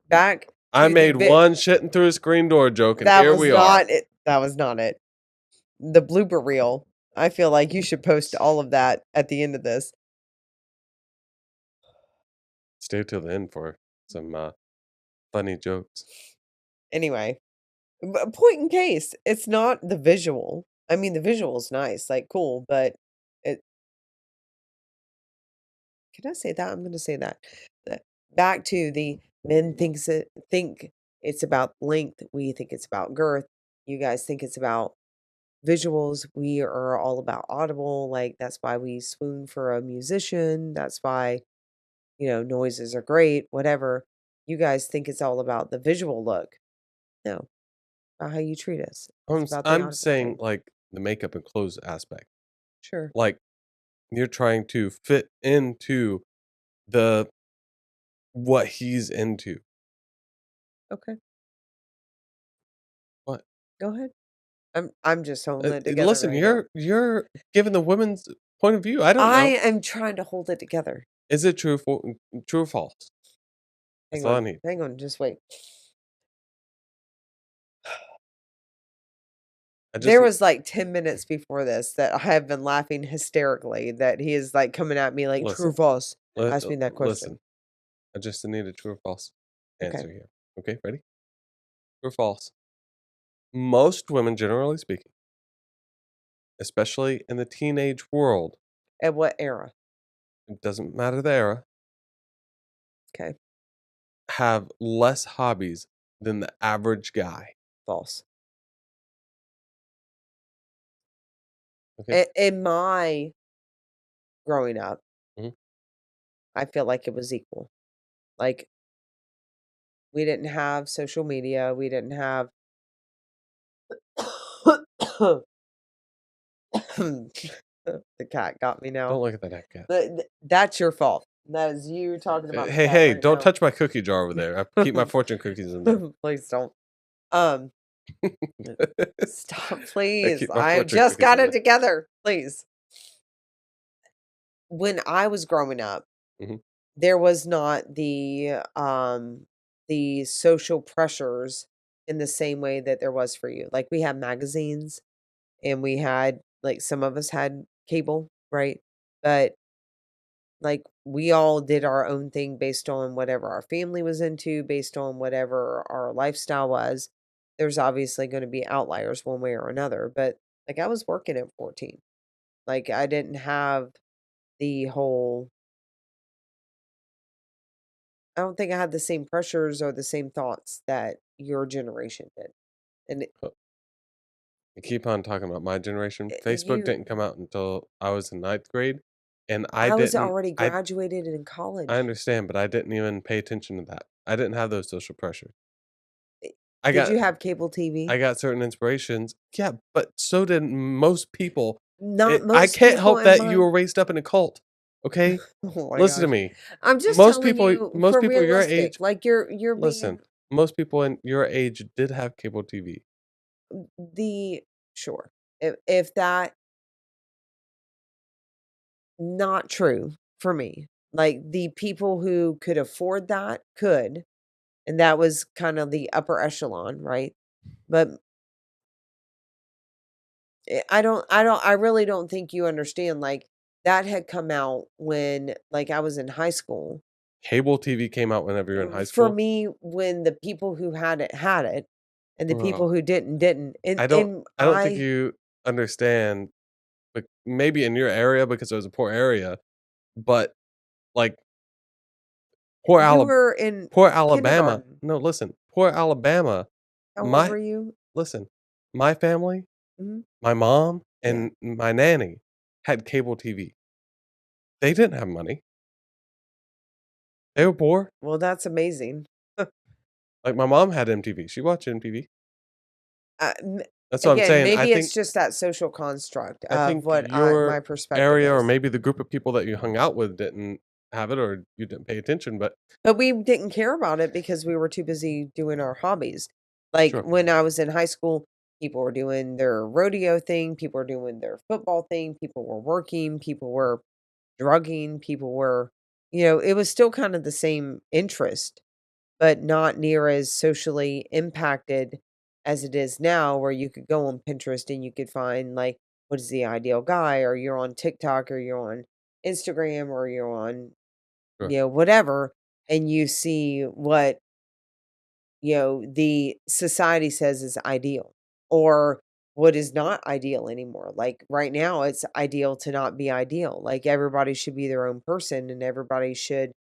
Back. I made one shitting through a screen door joke, and here we are. That was not it. The blooper reel. I feel like you should post all of that at the end of this. Stay till the end for some funny jokes. Anyway, point in case, it's not the visual. I mean, the visual is nice, like cool, but it. Can I say that? I'm going to say that. Back to the men think it's about length. We think it's about girth. You guys think it's about visuals. We are all about audible. Like that's why we swoon for a musician. That's why, noises are great, whatever. You guys think it's all about the visual look. No, about how you treat us. I'm saying like the makeup and clothes aspect. Sure. Like you're trying to fit into what he's into. Okay. What? Go ahead. I'm just holding it together. Listen, you're giving the women's point of view. I don't know. I am trying to hold it together. Is it true or false? That's all I need. Hang on, just wait. There was like 10 minutes before this that I have been laughing hysterically that he is like coming at me like true or false. Ask me that question. Listen, I just need a true or false answer here. Okay, ready? True or false? Most women, generally speaking, especially in the teenage world. At what era? It doesn't matter the era. Okay. Have less hobbies than the average guy. False. Okay. In my growing up, Mhm. I feel like it was equal. Like, we didn't have social media. We didn't have. The cat got me now. Don't look at that cat. That's your fault. That is you talking about. Hey! Don't touch my cookie jar over there. I keep my fortune cookies in there. Please don't. Stop, please. I've just got it together. Please. When I was growing up, there was not the social pressures in the same way that there was for you. Like we had magazines and we had like some of us had cable, right? But like we all did our own thing based on whatever our family was into, based on whatever our lifestyle was. There's obviously going to be outliers one way or another, but like I was working at 14. Like I didn't have the whole I don't think I had the same pressures or the same thoughts that your generation did. And You keep on talking about my generation. Facebook didn't come out until I was in 9th grade, and I was already graduated in college. I understand, but I didn't even pay attention to that. I didn't have those social pressures. Did you have cable TV? I got certain inspirations. Yeah, but so did most people. Not most I can't people help that you were raised up in a cult. Okay, Oh my listen to gosh. me. I'm just Most telling people, you most for people your realistic. age. Like you're Listen, being most people in your age did have cable TV. sure. If that not true for me. Like the people who could afford that could, and that was kind of the upper echelon, right? But I really don't think you understand. Like that had come out when, like, I was in high school. Cable TV came out whenever you were in high For school? me, when the people who had it, and the Ugh. people who didn't, and I don't and I don't think I you understand, but maybe in your area because it was a poor area, but, like, poor you Ala were in poor Alabama kindergarten. no, listen, poor Alabama, How old my were you? listen, my family, Mhm. my mom, Yeah. and my nanny had cable TV. They didn't have money. They were poor. Well, that's amazing. Like, my mom had MTV. She watched MTV. M That's what I'm Again, saying. maybe it's just that social construct I of think what I your my perspective area or is. maybe the group of people that you hung out with didn't have it or you didn't pay attention, but But we didn't care about it because we were too busy doing our hobbies. Like, sure. when I was in high school, people were doing their rodeo thing, people were doing their football thing, people were working, people were drugging, people were it was still kind of the same interest, but not near as socially impacted as it is now, where you could go on Pinterest and you could find, like, what is the ideal guy, or you're on TikTok, or you're on Instagram, or you're on, Sure. whatever, and you see what, the society says is ideal, or what is not ideal anymore. Like, right now, it's ideal to not be ideal. Like, everybody should be their own person, and everybody should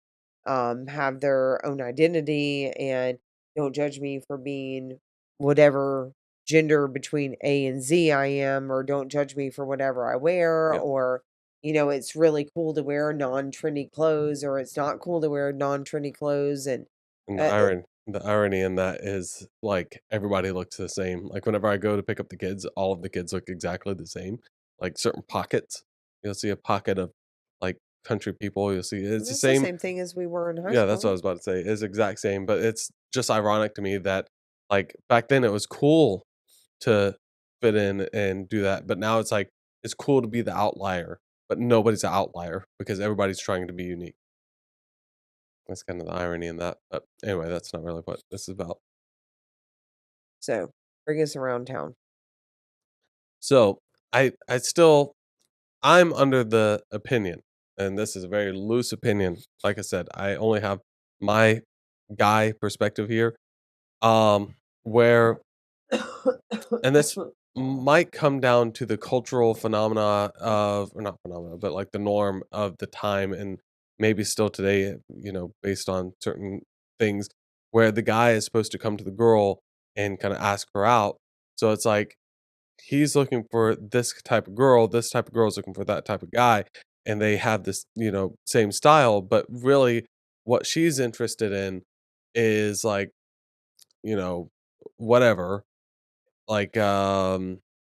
have their own identity, and don't judge me for being whatever gender between A and Z I am, or don't judge me for whatever I wear, Yeah. or, it's really cool to wear non-trendy clothes, or it's not cool to wear non-trendy clothes. And And uh, it, the irony in that is, like, everybody looks the same. Like, whenever I go to pick up the kids, all of the kids look exactly the same. Like, certain pockets, you'll see a pocket of, like, country people, you'll see it's the it's the same. same thing as we were in high Yeah, that's what I school. was about to say, it's exact same, but it's just ironic to me that, like, back then it was cool to fit in and do that, but now it's like, it's cool to be the outlier, but nobody's an outlier because everybody's trying to be unique. That's kind of the irony in that, but anyway, that's not really what this is about. So bring us around town. So, I still I'm under the opinion, and this is a very loose opinion, like I said, I only have my guy perspective here, where and this might come down to the cultural phenomena of or not phenomena, but, like, the norm of the time and maybe still today, based on certain things where the guy is supposed to come to the girl and kinda ask her out. So it's like he's looking for this type of girl, this type of girl is looking for that type of guy, and they have this, same style, but really what she's interested in is, like, you know, whatever, like,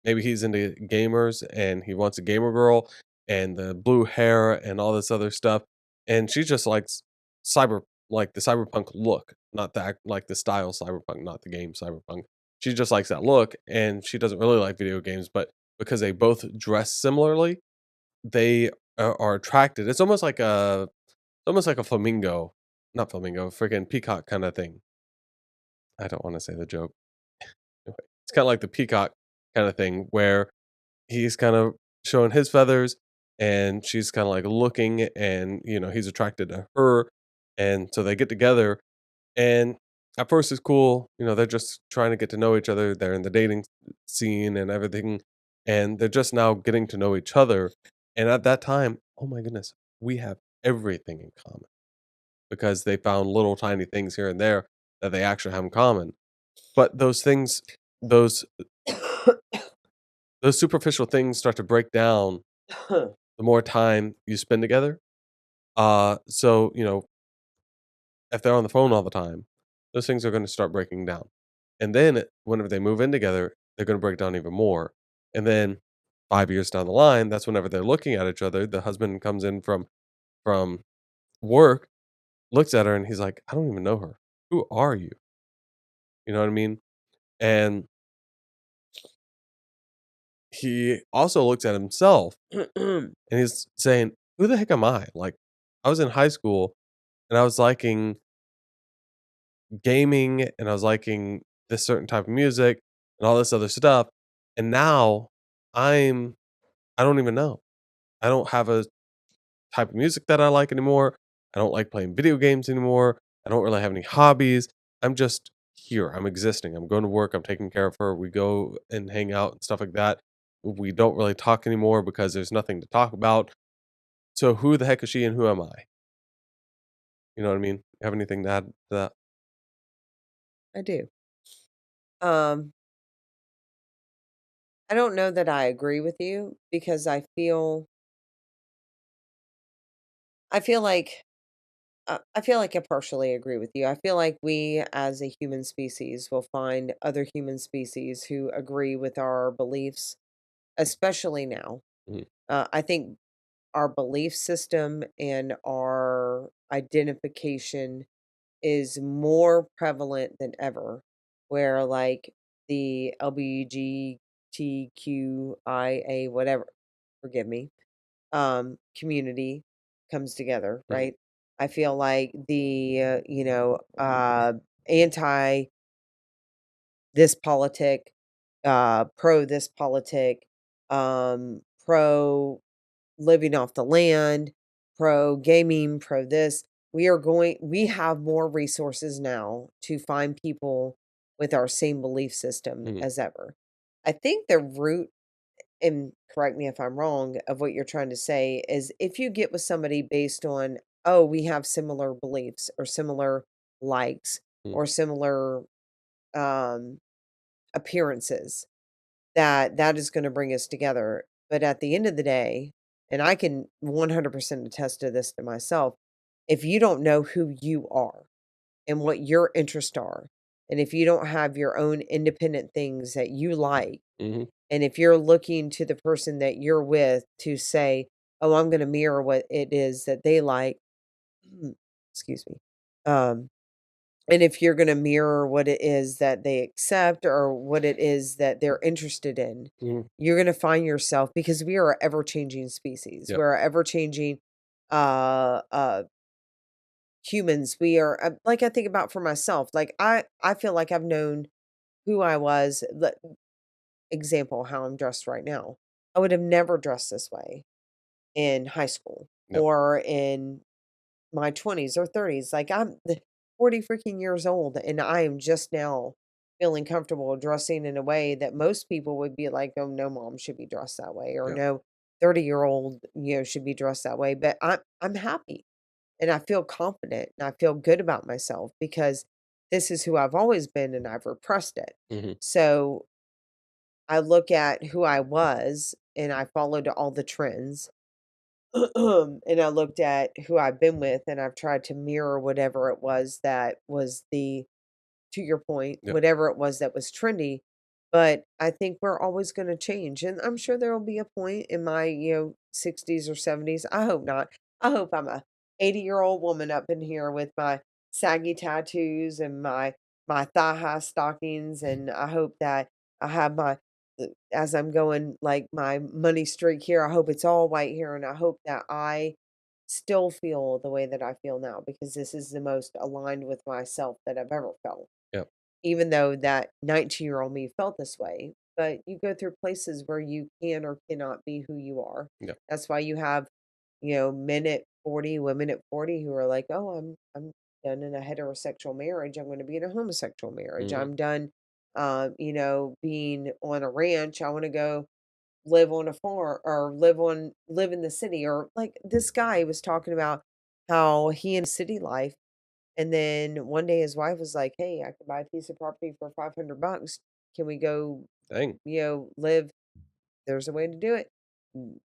maybe he's into gamers and he wants a gamer girl and the blue hair and all this other stuff, and she just likes cyber like the cyberpunk look, not the act like the style cyberpunk, not the game cyberpunk. She just likes that look, and she doesn't really like video games, but because they both dress similarly, they are attracted. It's almost like a flamingo, not flamingo, freaking peacock kinda thing. I don't wanna say the joke. Okay. It's kinda like the peacock kinda thing where he's kind of showing his feathers and she's kinda, like, looking and, he's attracted to her, and so they get together, and at first it's cool, they're just trying to get to know each other, they're in the dating scene and everything, and they're just now getting to know each other, and at that time, oh my goodness, we have everything in common because they found little tiny things here and there that they actually have in common, but those things those those superficial things start to break down the more time you spend together. So, if they're on the phone all the time, those things are gonna start breaking down. And then whenever they move in together, they're gonna break down even more. And then 5 years down the line, that's whenever they're looking at each other, the husband comes in from work, looks at her, and he's like, "I don't even know her. Who are you?" You know what I mean? And he also looks at himself, and he's saying, "Who the heck am I?" Like, I was in high school, and I was liking gaming and I was liking this certain type of music and all this other stuff. And now I'm I don't even know. I don't have type of music that I like anymore. I don't like playing video games anymore. I don't really have any hobbies. I'm just here. I'm existing. I'm going to work. I'm taking care of her. We go and hang out and stuff like that. We don't really talk anymore because there's nothing to talk about. So who the heck is she and who am I? You know what I mean? Have anything to add to that? I do. Um, I don't know that I agree with you because I feel like I feel like I partially agree with you. I feel like we as a human species will find other human species who agree with our beliefs, especially now. Mhm, I think our belief system and our identification is more prevalent than ever, where like the LGBTQIA, whatever, forgive me, community comes together, mhm, right? I feel like the, anti this politic, pro this politic, pro living off the land, pro gaming, pro this. We have more resources now to find people with our same belief system mhm, as ever. I think the root, and correct me if I'm wrong, of what you're trying to say is if you get with somebody based on, oh, we have similar beliefs or similar likes mhm, or similar um, appearances, that is going to bring us together. But at the end of the day, and I can 100% attest to this to myself, if you don't know who you are and what your interests are, and if you don't have your own independent things that you like, mhm, and if you're looking to the person that you're with to say, "Oh, I'm gonna mirror what it is that they like," excuse me, um, and if you're gonna mirror what it is that they accept or what it is that they're interested in, mhm. you're gonna find yourself because we are a ever-changing species. Yep. We're a ever-changing, uh, uh, humans. We are, like, I think about for myself, like, I feel like I've known who I was. Example, how I'm dressed right now. I would have never dressed this way in high school Yep. or in my 20s or 30s. Like I'm 40 freaking years old and I am just now feeling comfortable dressing in a way that most people would be like, "Oh, no mom should be dressed that way," or Yep. no 30-year-old, should be dressed that way. But I'm happy and I feel confident and I feel good about myself because this is who I've always been and I've repressed it. Mhm, So I look at who I was and I followed all the trends. And I looked at who I've been with and I've tried to mirror whatever it was that was the, to your point, yep. whatever it was that was trendy. But I think we're always going to change. And I'm sure there will be a point in my, 60s or 70s. I hope not. I hope I'm a 80-year-old woman up in here with my saggy tattoos and my thigh high stockings. And I hope that I have as I'm going like my money streak here, I hope it's all white here. And I hope that I still feel the way that I feel now because this is the most aligned with myself that I've ever felt, Yep. even though that 19-year-old me felt this way. But you go through places where you can or cannot be who you are. Yep. That's why you have, men at 40, women at 40 who are like, "Oh, I'm done in a heterosexual marriage. I'm going to be in a homosexual marriage. Mhm, I'm done being on a ranch. I want to go live on a farm or live in the city." Or like this guy was talking about how he in city life and then one day his wife was like, "Hey, I could buy a piece of property for $500. Can we go, dang. live?" There's a way to do it.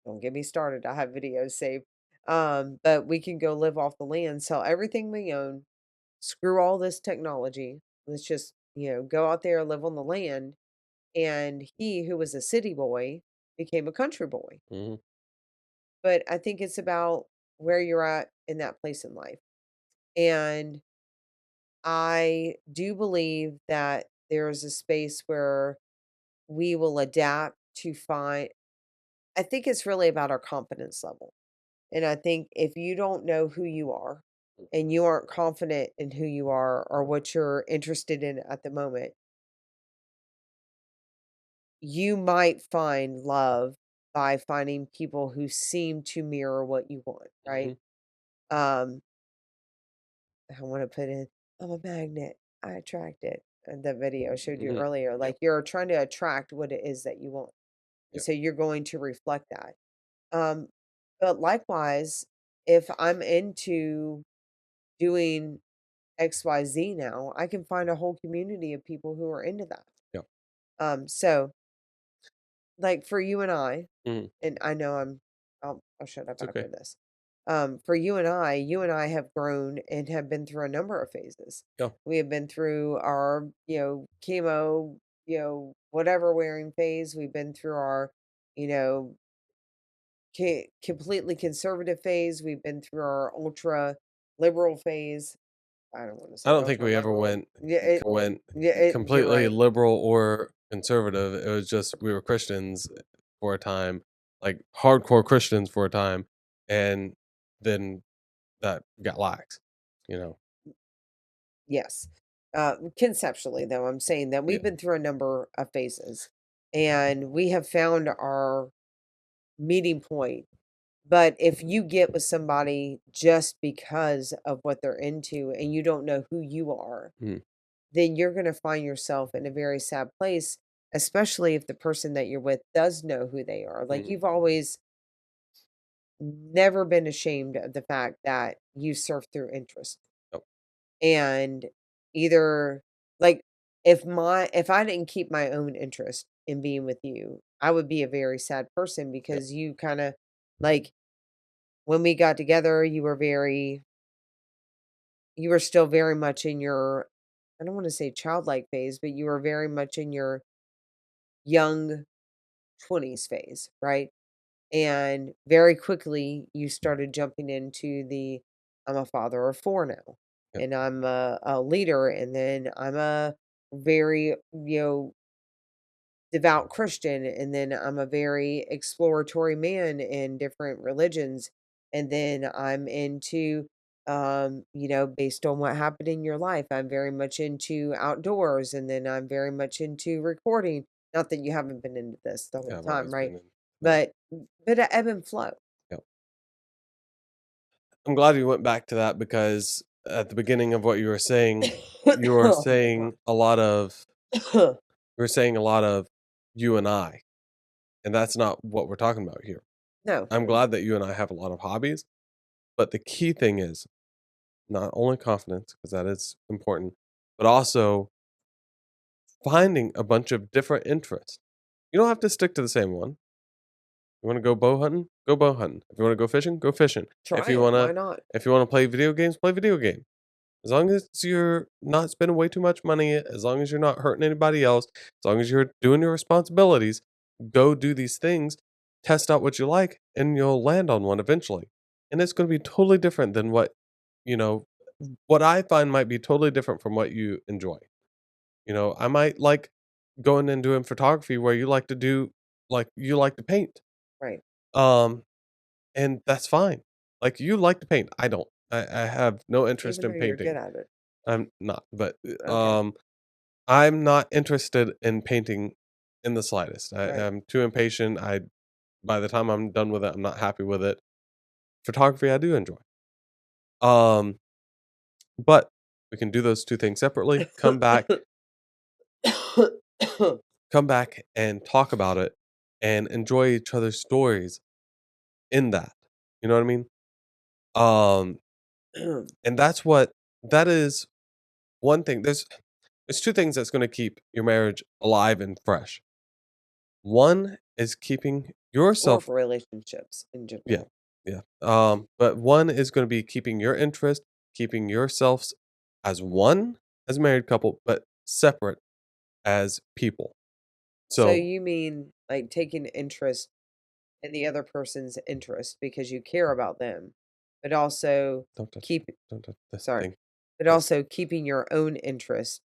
Don't get me started. I have videos saved. But we can go live off the land, sell everything we own, screw all this technology. Let's just, go out there, live on the land. And he, who was a city boy, became a country boy. Mhm, But I think it's about where you're at in that place in life. And I do believe that there is a space where we will adapt to find. I think it's really about our confidence level. And I think if you don't know who you are and you aren't confident in who you are or what you're interested in at the moment, you might find love by finding people who seem to mirror what you want, right? Mhm. Um, I want to put in, I'm a magnet. I attract it. And the video I showed you Mhm. earlier, Yep. like you're trying to attract what it is that you want. And Yep. so you're going to reflect that. Um, but likewise, if I'm into doing XYZ now, I can find a whole community of people who are into that. Yep. So like for Mhm. and I know I'll shut up It's okay. after this. For you and I have grown and have been through a number of phases. Yeah. We have been through our, chemo, whatever wearing phase. We've been through our, you know, completely conservative phase. We've been through our ultra liberal phase. I don't want to I say don't think ultra we ever liberal. Yeah, went you're completely right. liberal or conservative. It was just we were Christians for a time, like hardcore Christians for a time, and then that got lax, you know? Yes. Conceptually, though, I'm saying that Yeah. we've been through a number of phases and we have found our meeting point. But if you get with somebody just because of what they're into and you don't know who you are, Mhm. then you're going to find yourself in a very sad place, especially if the person that you're with does know who they are. Like Mhm. you've always never been ashamed of the fact that you surf through interest. Yep. And either like if I didn't keep my own interest in being with you, I would be a very sad person Yep. because you kind of like when we got together, you were still very much in your I don't want to say childlike phase, but you were very much in your young 20s phase, right? And very quickly you started jumping into the I'm a father of four now Yep. and I'm a leader and then I'm a very devout Christian and then I'm a very exploratory man in different religions and then I'm into based on what happened in your life I'm very much into outdoors and then I'm very much into recording, not that you haven't been into this the Yeah, whole I've time, always right? been in that. But a ebb and flow. Yep. I'm glad you went back to that because at the beginning of what you were Oh my god. saying a lot of you were saying a lot of you and I, and that's not what we're talking about here. No, I'm we're not. glad that you and I have a lot of hobbies, but the key thing is not only confidence, because that is important, but also finding a bunch of different interests. You don't have to stick to the same one. You wanna go bow hunting? Go bow hunting. If you wanna go fishing? Go fishing. Try it. Why not? If you wanna play video games, play video game. As long as you're not spending way too much money, as long as you're not hurting anybody else, as long as you're doing your responsibilities, go do these things, test out what you like, and you'll land on one eventually. And it's gonna be totally different than you know, what I find might be totally different from what you enjoy. I might like going and doing photography where you like to paint. Right. Um, and that's fine. Like you like to paint. I don't. I have no interest Even though in you're good painting. at it. I'm not, but Okay. I'm not interested in painting in the slightest. Right. I'm too impatient. By the time I'm done with it, I'm not happy with it. Photography, I do enjoy. Um, but we can do those two things separately. Come back and talk about it, and enjoy each other's stories in that. You know what I mean? Um, and that is one thing. There's two things that's going to keep your marriage alive and fresh. One is keeping Or yourself. relationships in Yeah, general. yeah. But one is going to be keeping your interest, keeping yourselves as one as a married couple, but separate as people. So So you mean like taking interest in the other person's interest because you care about them, but also don't touch, keep don't touch the sorry, thing. but Yes. also keeping your own interest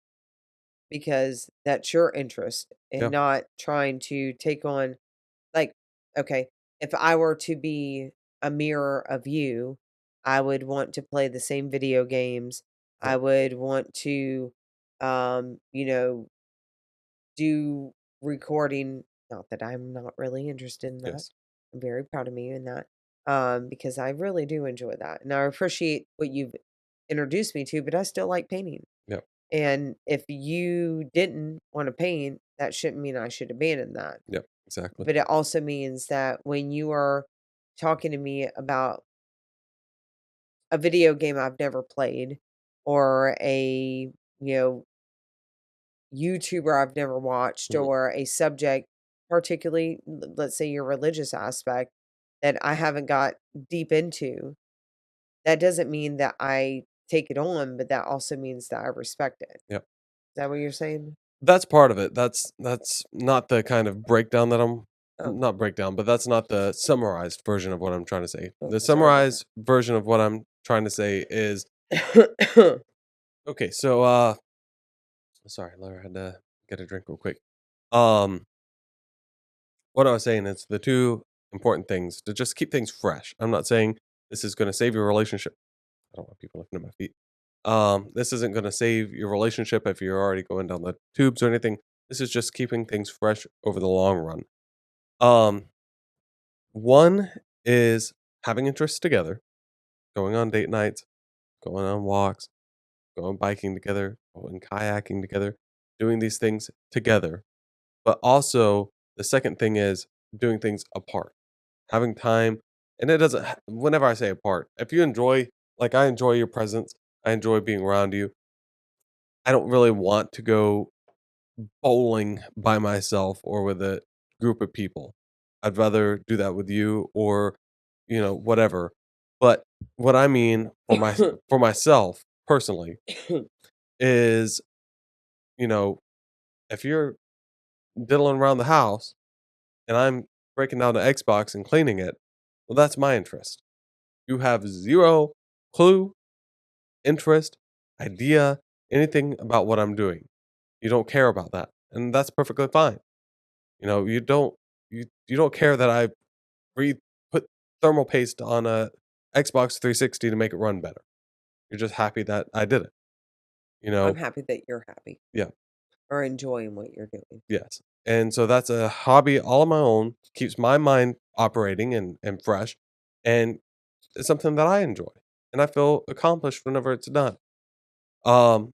because that's your interest and Yeah. not trying to take on like okay, if I were to be a mirror of you, I would want to play the same video games. Yeah. I would want to you know, do recording, not that I'm not really interested in that. Yes. I'm very proud of me in that, because I really do enjoy that, and I appreciate what you've introduced me to, but I still like painting. Yep. And if you didn't wanna paint, that shouldn't mean I should abandon that. Yep. Exactly. But it also means that when you are talking to me about a video game I've never played or you know, YouTuber I've never watched Mhm. or a subject, particularly, let's say your religious aspect that I haven't got deep into, that doesn't mean that I take it on, but that also means that I respect it. Is Yep. that what you're saying? That's part of it. That's not the kind of breakdown that I'm Oh, not breakdown, but that's not the summarized version of what I'm trying to say. oh, The sorry about summarized version of what I'm trying to say is that. okay, so sorry, Laura had to get a drink real quick. Um what I was saying is the two important things to just keep things fresh. I'm not saying this is gonna save your relationship. I don't want people looking at my feet. This isn't gonna save your relationship if you're already going down the tubes or anything. This is just keeping things fresh over the long run. Um, one is having interests together, going on date nights, going on walks, going biking together, going kayaking together, doing these things together. But also, the second thing is doing things apart, having time. And it doesn't, whenever I say apart, if you enjoy, like I enjoy your presence, I enjoy being around you. I don't really want to go bowling by myself or with a group of people. I'd rather do that with you or, whatever. But what I mean for myself personally is, you know, if you're diddling around the house and I'm breaking down the Xbox and cleaning it, well, that's my interest. You have zero clue, interest, idea, anything about what I'm doing. You don't care about that. And that's perfectly fine. You don't care that I put thermal paste on a Xbox 360 to make it run better. You're just happy that I did it. You I'm know? happy that you're happy Yeah. or enjoying what you're doing. Yes. And so that's a hobby all on my own, keeps my mind operating and fresh, and it's something that I enjoy. And I feel accomplished whenever it's done.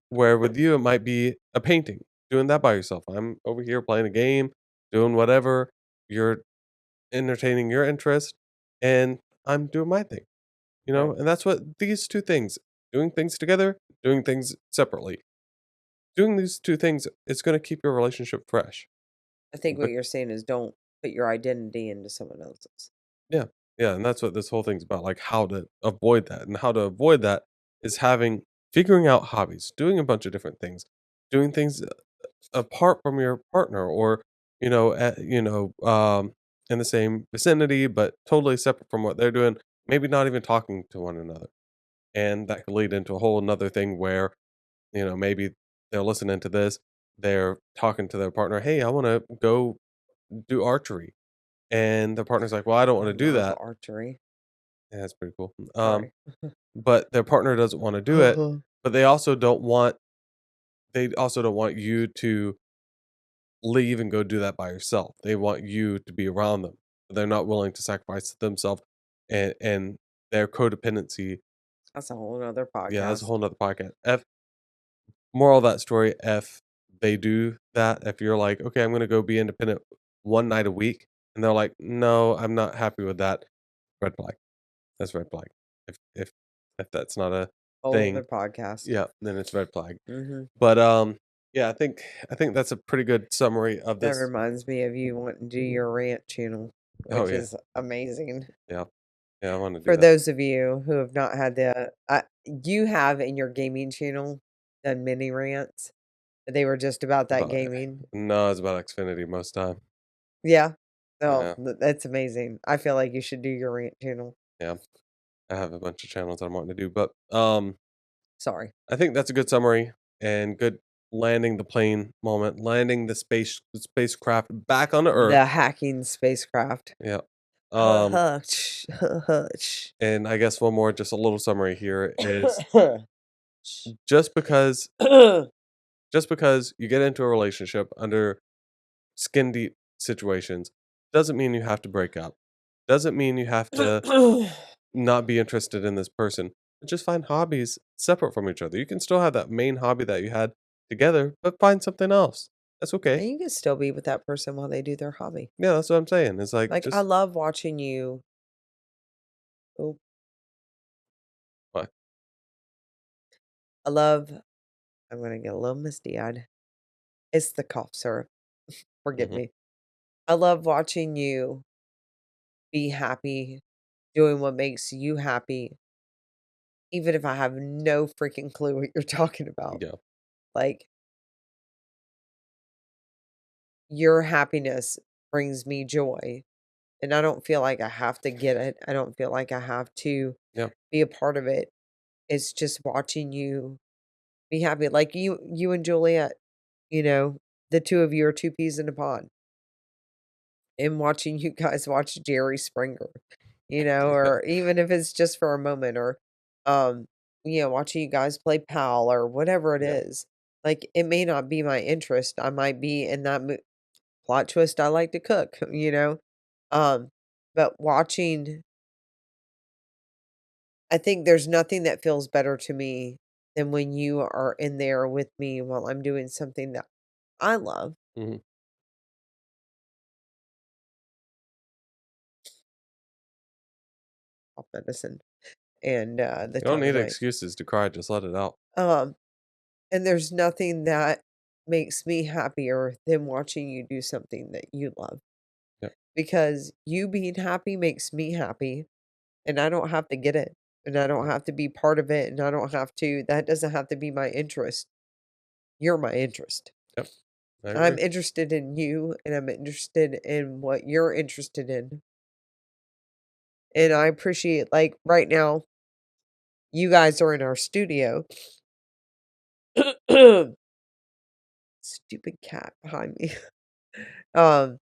Where with you it might be a painting, doing that by yourself. I'm over here playing a game, doing whatever. You're entertaining your interest, and I'm doing my thing, Right. and that's what these two things, doing things together, doing things separately. Doing these two things, it's going to keep your relationship fresh. I think what But you're saying is don't put your identity into someone else's. yeah, yeah, and that's what this whole thing's about, like how to avoid that. And how to avoid that is figuring out hobbies, doing a bunch of different things, doing things apart from your partner or, in the same vicinity, but totally separate from what they're doing, maybe not even talking to one another. And that could lead into a whole another thing where, maybe they're listening to this, they're talking to their partner, "Hey, I wanna go do archery." And the partner's like, "Well, I don't I wanna do love that." archery. Yeah, that's pretty cool. Sorry. But their partner doesn't wanna do it, but they also don't want you to leave and go do that by yourself. They want you to be around them. They're not willing to sacrifice themselves and their codependency. That's a whole nother Yeah, that's a podcast. whole nother podcast. Moral of that story, if they do that, if you're like, "Okay, I'm gonna go be independent one night a week," and they're like, "No, I'm not happy with that," red flag. That's red flag. If that's not a Whole other thing, podcast. yeah, then it's red flag. Mhm. But, yeah, I think that's a pretty good summary of That this. reminds me of you wanting to do your rant channel, Oh, which yeah. is amazing. Yeah. Yeah, I wanna do For that. those of you who have not had you have in your gaming channel done mini rants. They were just about that About gaming. no, it's about Xfinity most time. Yeah. Oh, Yeah, that's amazing. I feel like you should do your rant channel. yeah. I have a bunch of channels I'm wanting to do, but, Sorry. I think that's a good summary and good landing the plane moment, landing the spacecraft back on the Earth. The hacking spacecraft. Yeah. Huh, Um, huh, huh, huh, and I guess one more, just a little summary here is sh- just because just because you get into a relationship under skin deep situations doesn't mean you have to break up. doesn't mean you have to not be interested in this person. But just find hobbies separate from each other. You can still have that main hobby that you had together, but find something else. That's okay. And you can still be with that person while they do their hobby. Yeah, that's what I'm saying. It's like Like, I just love watching you. Oh, what? I love I'm gonna get a little misty-eyed. It's the cough syrup. Forgive Mhm. me. I love watching you be happy, doing what makes you happy, even if I have no freaking clue what you're talking about. Yeah. Like, your happiness brings me joy, and I don't feel like I have to get it. I don't feel like I have to Yeah. be a part of it. It's just watching you be happy. Like you and Juliet, you know, the two of you are two peas in a pod. And watching you guys watch Jerry Springer, Yeah. or even if it's just for a moment, or um, watching you guys play PAL or whatever it Yeah. is. Like, it may not be my interest. I might be in that plot twist. I like to cook, Um, but watching, I think there's nothing that feels better to me than when you are in there with me while I'm doing something that I love. Mhm. Cough medicine and the You don't need Tylenite. excuses to cry, just let it out. Um, And there's nothing that makes me happier than watching you do something that you love, Yeah. because you being happy makes me happy, and I don't have to get it, and I don't have to be part of it, and I don't have to that doesn't have to be my interest. You're my interest. Yep. I I'm agree. interested in you, and I'm interested in what you're interested in. And I appreciate, like, right now, you guys are in our studio. Stupid cat behind me. Um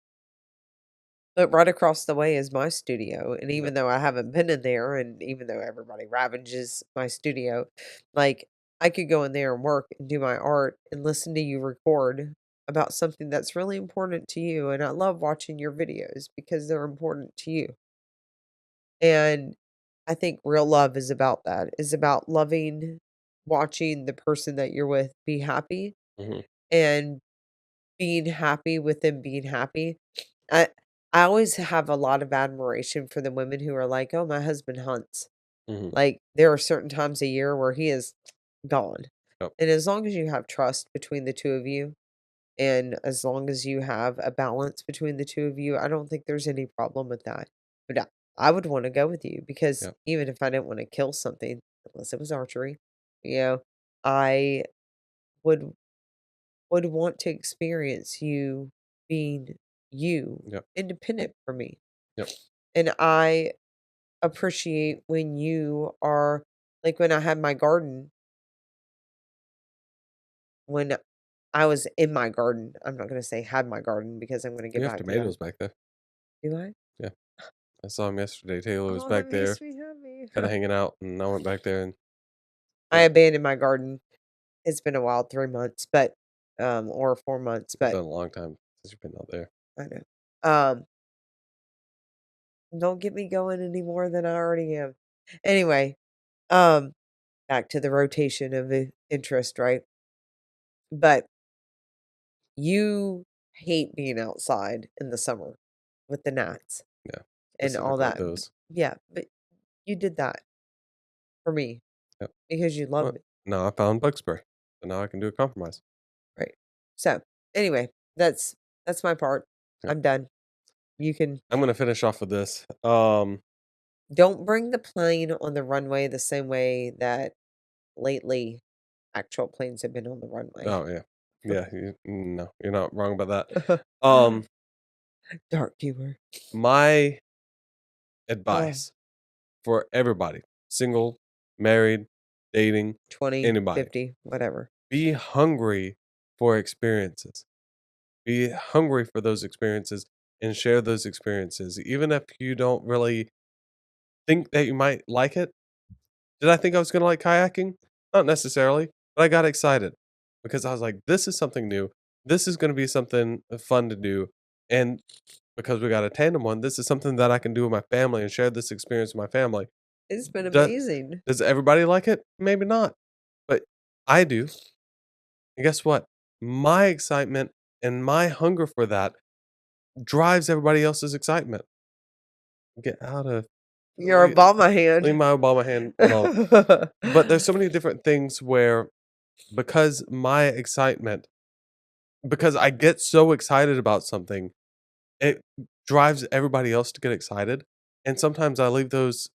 But right across the way is my studio, and Yep. even though I haven't been in there, and even though everybody ravages my studio, like, I could go in there and work and do my art and listen to you record about something that's really important to you, and I love watching your videos because they're important to you. And I think real love is about that, is about loving watching the person that you're with be happy Mhm. and being happy with them being happy. I I always have a lot of admiration for the women who are like, "Oh, my husband hunts." Mhm. Like, there are certain times a year where he is gone. Yep. And as long as you have trust between the two of you, and as long as you have a balance between the two of you, I don't think there's any problem with that. But I would want to go with you, because Yep. even if I didn't want to kill something, unless it was archery, you know, I would want to experience you being you, Yep. independent from me. Yep. And I appreciate when you are like, when I had my garden, when I was in my garden, I'm not gonna say had my garden because I'm gonna get You have back to that. tomatoes back there. Do I? Yeah. I saw him yesterday. Taylor was Oh, that back there makes me happy. kinda hanging out, and I went back there and I yeah, abandoned my garden. It's been a while, 3 months, but, or 4 months, it's but been a long time since you've been out there. I know. Um, don't get me going any more than I already am. Anyway, um, back to the rotation of interest, right? But you hate being outside in the summer with the gnats Yeah. and all Specifically that. those. Yeah, but you did that for me Yep. because you love Well, me, now I found bug spray, so now I can do a compromise. right? So, anyway, that's my part. Yep. I'm done. You can I'm gonna finish off with this. don't bring the plane on the runway the same way that lately actual planes have been on the runway. Oh, yeah. Yeah, no, you're not wrong about that. Dark humor. My Oh, advice for everybody, single, married, dating, 20, anybody, 50, whatever. be hungry for experiences. Be hungry for those experiences and share those experiences, even if you don't really think that you might like it. Did I think I was gonna like kayaking? Not necessarily, but I got excited because I was like, "This is something new. This is gonna be something fun to do." And because we got a tandem one, this is something that I can do with my family and share this experience with my family. It's been Does amazing. does everybody like it? Maybe not, but I do. And guess what? My excitement and my hunger for that drives everybody else's excitement. Get out of Your leave Obama leave hand. my Obama hand alone. But there's so many different things where because my excitement because I get so excited about something, it drives everybody else to get excited, and sometimes I leave those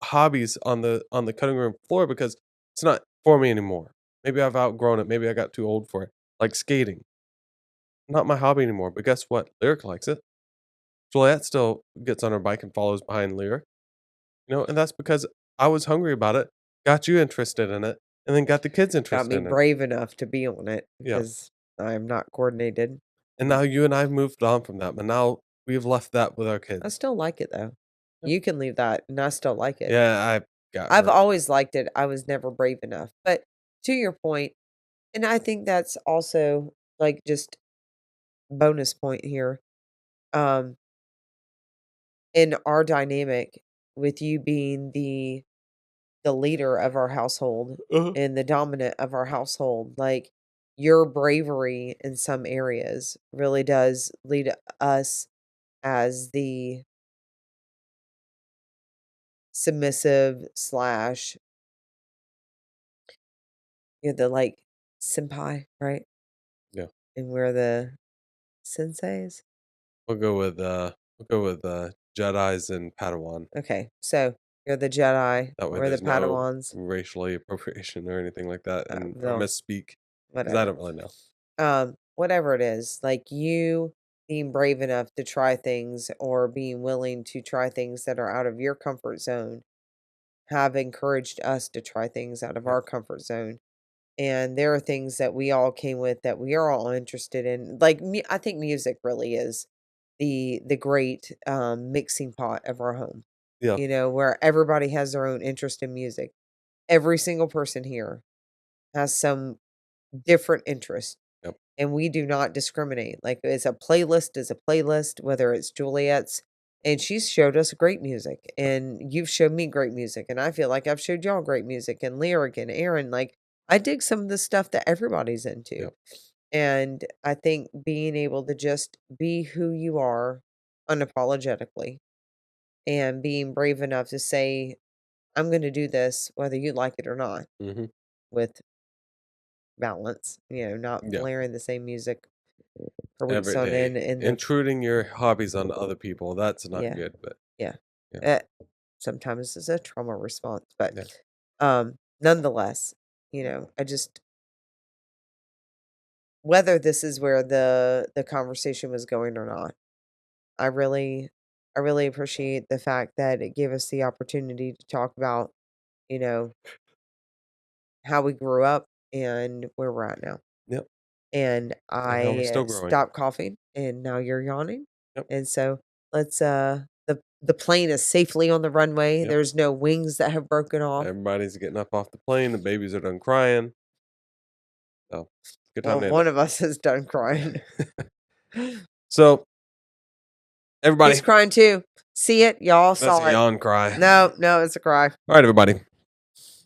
hobbies on the cutting room floor because it's not for me anymore. Maybe I've outgrown it, maybe I got too old for it. Like skating, not my hobby anymore, but guess what? Lyric likes it. Juliet still gets on her bike and follows behind Lyric, and that's because I was hungry about it, got you interested in it, and then got the kids Got interested me in it. brave enough to be on it Yeah. because I'm not coordinated. And now you and I have moved on from that, but now we've left that with our I kids. still like it though. Yep. You can leave that, and I still like it. Yeah, I got I've hurt. always liked it. I was never brave enough. But to your point, and I think that's also like just bonus point here. Um, in our dynamic with you being the leader of our household Uh-huh. and the dominant of our household, like your bravery in some areas really does lead us as the submissive slash you're the like senpai, right? Yeah. And we're the senseis. We'll go with Jedis and Padawan. Okay, so you're the Jedi, That way we're the there's no Padawans. racially appropriation or anything like that, and or No, misspeak, because I whatever. don't really know. Whatever it is, like you being brave enough to try things or being willing to try things that are out of your comfort zone have encouraged us to try things out of Yep, our comfort zone. And there are things that we all came with that we are all interested in. Like I think music really is the great mixing pot of our home. yeah, Where everybody has their own interest in music. Every single person here has some different interest, yep, and we do not discriminate. Like, it's a playlist is a playlist, whether it's Juliet's, and she's showed us great music, yep, and you've showed me great music, and I feel like I've showed y'all great music, and Lyric and Aaron. Like, I dig some of the stuff that everybody's into. yep, And I think being able to just be who you are unapologetically and being brave enough to say, I'm going to do this, whether you like it or not, mhm, with balance, not yeah, blaring the same music for weeks every on day. end. And Intruding your hobbies on other people, that's not yeah, good, but yeah. yeah, Uh, Sometimes it's a trauma response, but yeah, nonetheless, I just, whether this is where the conversation was going or not, I really, I really appreciate the fact that it gave us the opportunity to talk about, you know, how we grew up and where we're at now. yep, And and how we're I still growing. stopped coughing, and now you're yawning. Yep, And so let's the plane is safely on the runway. yep. There's no wings that have broken off. Everybody's getting up off the plane, the babies are done crying, so good time Well, to end one of us is done crying. it. So, He's everybody, crying too. See it? Y'all that's saw a it. yawn cry. No, no, it's a cry. Alright, everybody.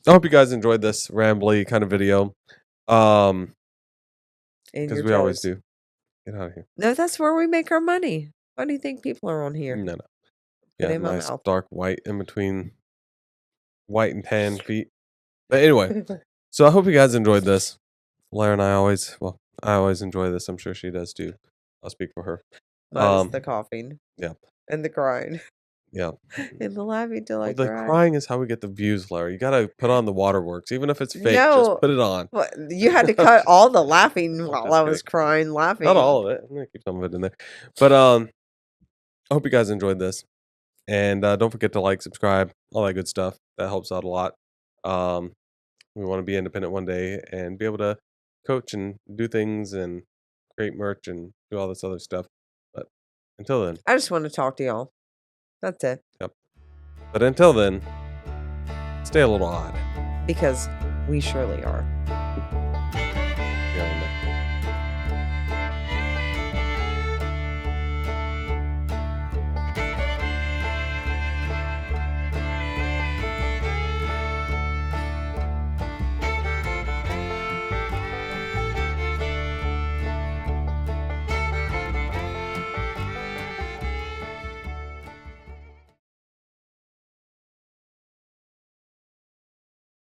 I hope you guys enjoyed this rambly kind of video, And because you're we always jealous. do. Get out of here. No, that's where we make our money. Why do you think people are on here? No, no. Put it Yeah, in my nice mouth. dark white in between white and tan feet. But anyway, so I hope you guys enjoyed this. Lara and I always enjoy this. I'm sure she does too. I'll speak for her. Minus the coughing Yeah, and the crying yeah. and the laughing till I Well, the cry. crying is how we get the views, Lara. You gotta put on the waterworks, even if it's fake. Just No, put it on. what, you had to I'm cut just all kidding. the laughing I'm while just I kidding. was crying, Not laughing. all of it. I'm gonna keep some of it in there. But I hope you guys enjoyed this. And don't forget to like, subscribe, all that good stuff. That helps out a lot. Um, we want to be independent one day and be able to coach and do things and create merch and do all this other stuff. But until then, I just want to talk to y'all. That's it. yep. But until then, stay a little odd. Because we surely are.